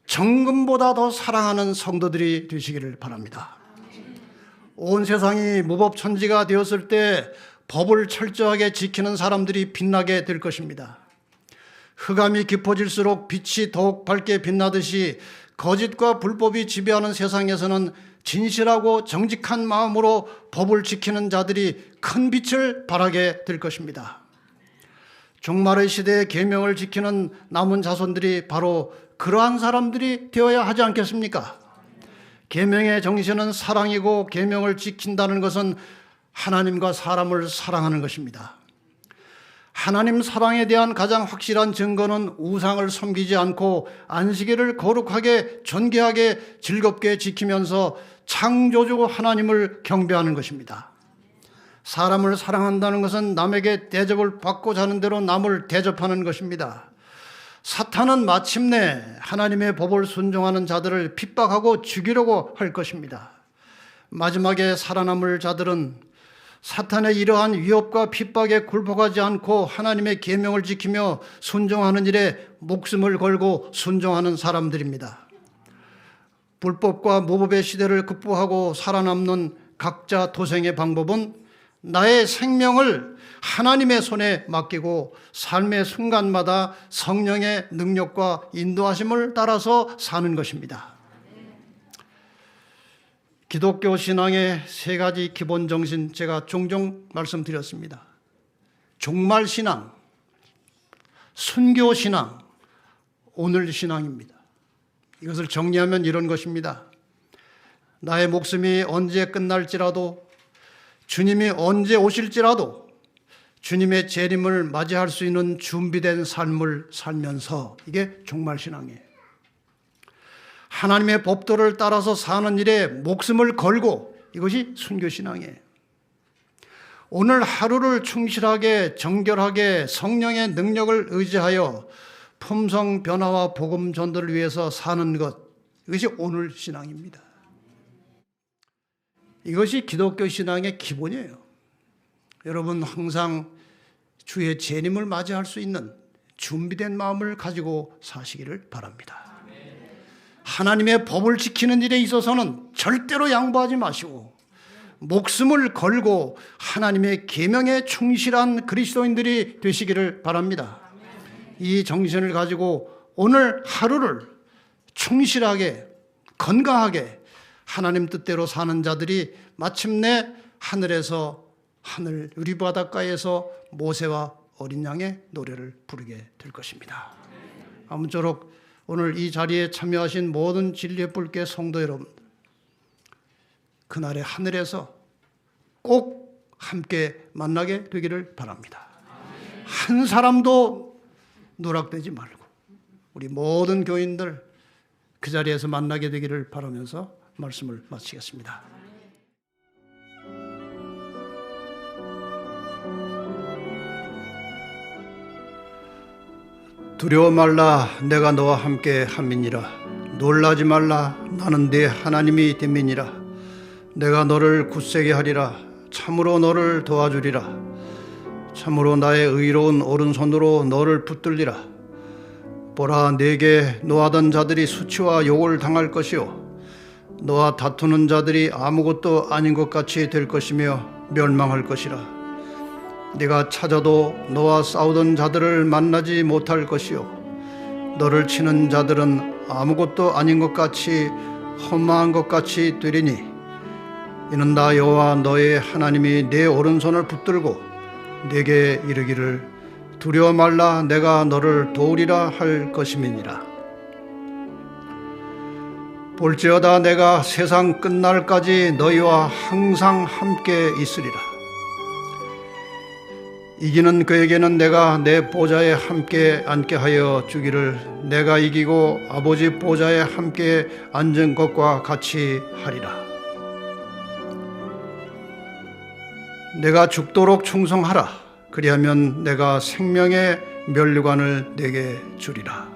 정금보다 더 사랑하는 성도들이 되시기를 바랍니다. 온 세상이 무법천지가 되었을 때 법을 철저하게 지키는 사람들이 빛나게 될 것입니다. 흑암이 깊어질수록 빛이 더욱 밝게 빛나듯이 거짓과 불법이 지배하는 세상에서는 진실하고 정직한 마음으로 법을 지키는 자들이 큰 빛을 발하게 될 것입니다. 종말의 시대의 계명을 지키는 남은 자손들이 바로 그러한 사람들이 되어야 하지 않겠습니까? 계명의 정신은 사랑이고 계명을 지킨다는 것은 하나님과 사람을 사랑하는 것입니다. 하나님 사랑에 대한 가장 확실한 증거는 우상을 섬기지 않고 안식일을 거룩하게 존귀하게 즐겁게 지키면서 창조주 하나님을 경배하는 것입니다. 사람을 사랑한다는 것은 남에게 대접을 받고자 하는 대로 남을 대접하는 것입니다. 사탄은 마침내 하나님의 법을 순종하는 자들을 핍박하고 죽이려고 할 것입니다. 마지막에 살아남을 자들은 사탄의 이러한 위협과 핍박에 굴복하지 않고 하나님의 계명을 지키며 순종하는 일에 목숨을 걸고 순종하는 사람들입니다. 불법과 무법의 시대를 극복하고 살아남는 각자 도생의 방법은 나의 생명을 하나님의 손에 맡기고 삶의 순간마다 성령의 능력과 인도하심을 따라서 사는 것입니다. 기독교 신앙의 세 가지 기본 정신 제가 종종 말씀드렸습니다. 종말 신앙, 순교 신앙, 오늘 신앙입니다. 이것을 정리하면 이런 것입니다. 나의 목숨이 언제 끝날지라도, 주님이 언제 오실지라도 주님의 재림을 맞이할 수 있는 준비된 삶을 살면서, 이게 종말 신앙이에요. 하나님의 법도를 따라서 사는 일에 목숨을 걸고, 이것이 순교 신앙이에요. 오늘 하루를 충실하게 정결하게 성령의 능력을 의지하여 품성 변화와 복음 전도를 위해서 사는 것, 이것이 오늘 신앙입니다. 이것이 기독교 신앙의 기본이에요. 여러분 항상 주의 재림을 맞이할 수 있는 준비된 마음을 가지고 사시기를 바랍니다. 하나님의 법을 지키는 일에 있어서는 절대로 양보하지 마시고 목숨을 걸고 하나님의 계명에 충실한 그리스도인들이 되시기를 바랍니다. 이 정신을 가지고 오늘 하루를 충실하게 건강하게 하나님 뜻대로 사는 자들이 마침내 하늘에서, 하늘 유리바닷가에서 모세와 어린 양의 노래를 부르게 될 것입니다. 아무쪼록 오늘 이 자리에 참여하신 모든 진리의 뿔께 성도 여러분, 그날의 하늘에서 꼭 함께 만나게 되기를 바랍니다. 한 사람도 누락되지 말고 우리 모든 교인들 그 자리에서 만나게 되기를 바라면서 말씀을 마치겠습니다. 두려워 말라, 내가 너와 함께 함이니라. 놀라지 말라, 나는 네 하나님이 됨이니라. 내가 너를 굳세게 하리라. 참으로 너를 도와주리라. 참으로 나의 의로운 오른손으로 너를 붙들리라. 보라, 네게 노하던 자들이 수치와 욕을 당할 것이요 너와 다투는 자들이 아무것도 아닌 것 같이 될 것이며 멸망할 것이라. 네가 찾아도 너와 싸우던 자들을 만나지 못할 것이요 너를 치는 자들은 아무것도 아닌 것 같이 허망한 것 같이 되리니 이는 나 여호와 너의 하나님이 네 오른손을 붙들고 네게 이르기를 두려워 말라, 내가 너를 도우리라 할 것임이니라. 볼지어다 내가 세상 끝날까지 너희와 항상 함께 있으리라. 이기는 그에게는 내가 내 보좌에 함께 앉게 하여 주기를 내가 이기고 아버지 보좌에 함께 앉은 것과 같이 하리라. 내가 죽도록 충성하라. 그리하면 내가 생명의 면류관을 내게 주리라.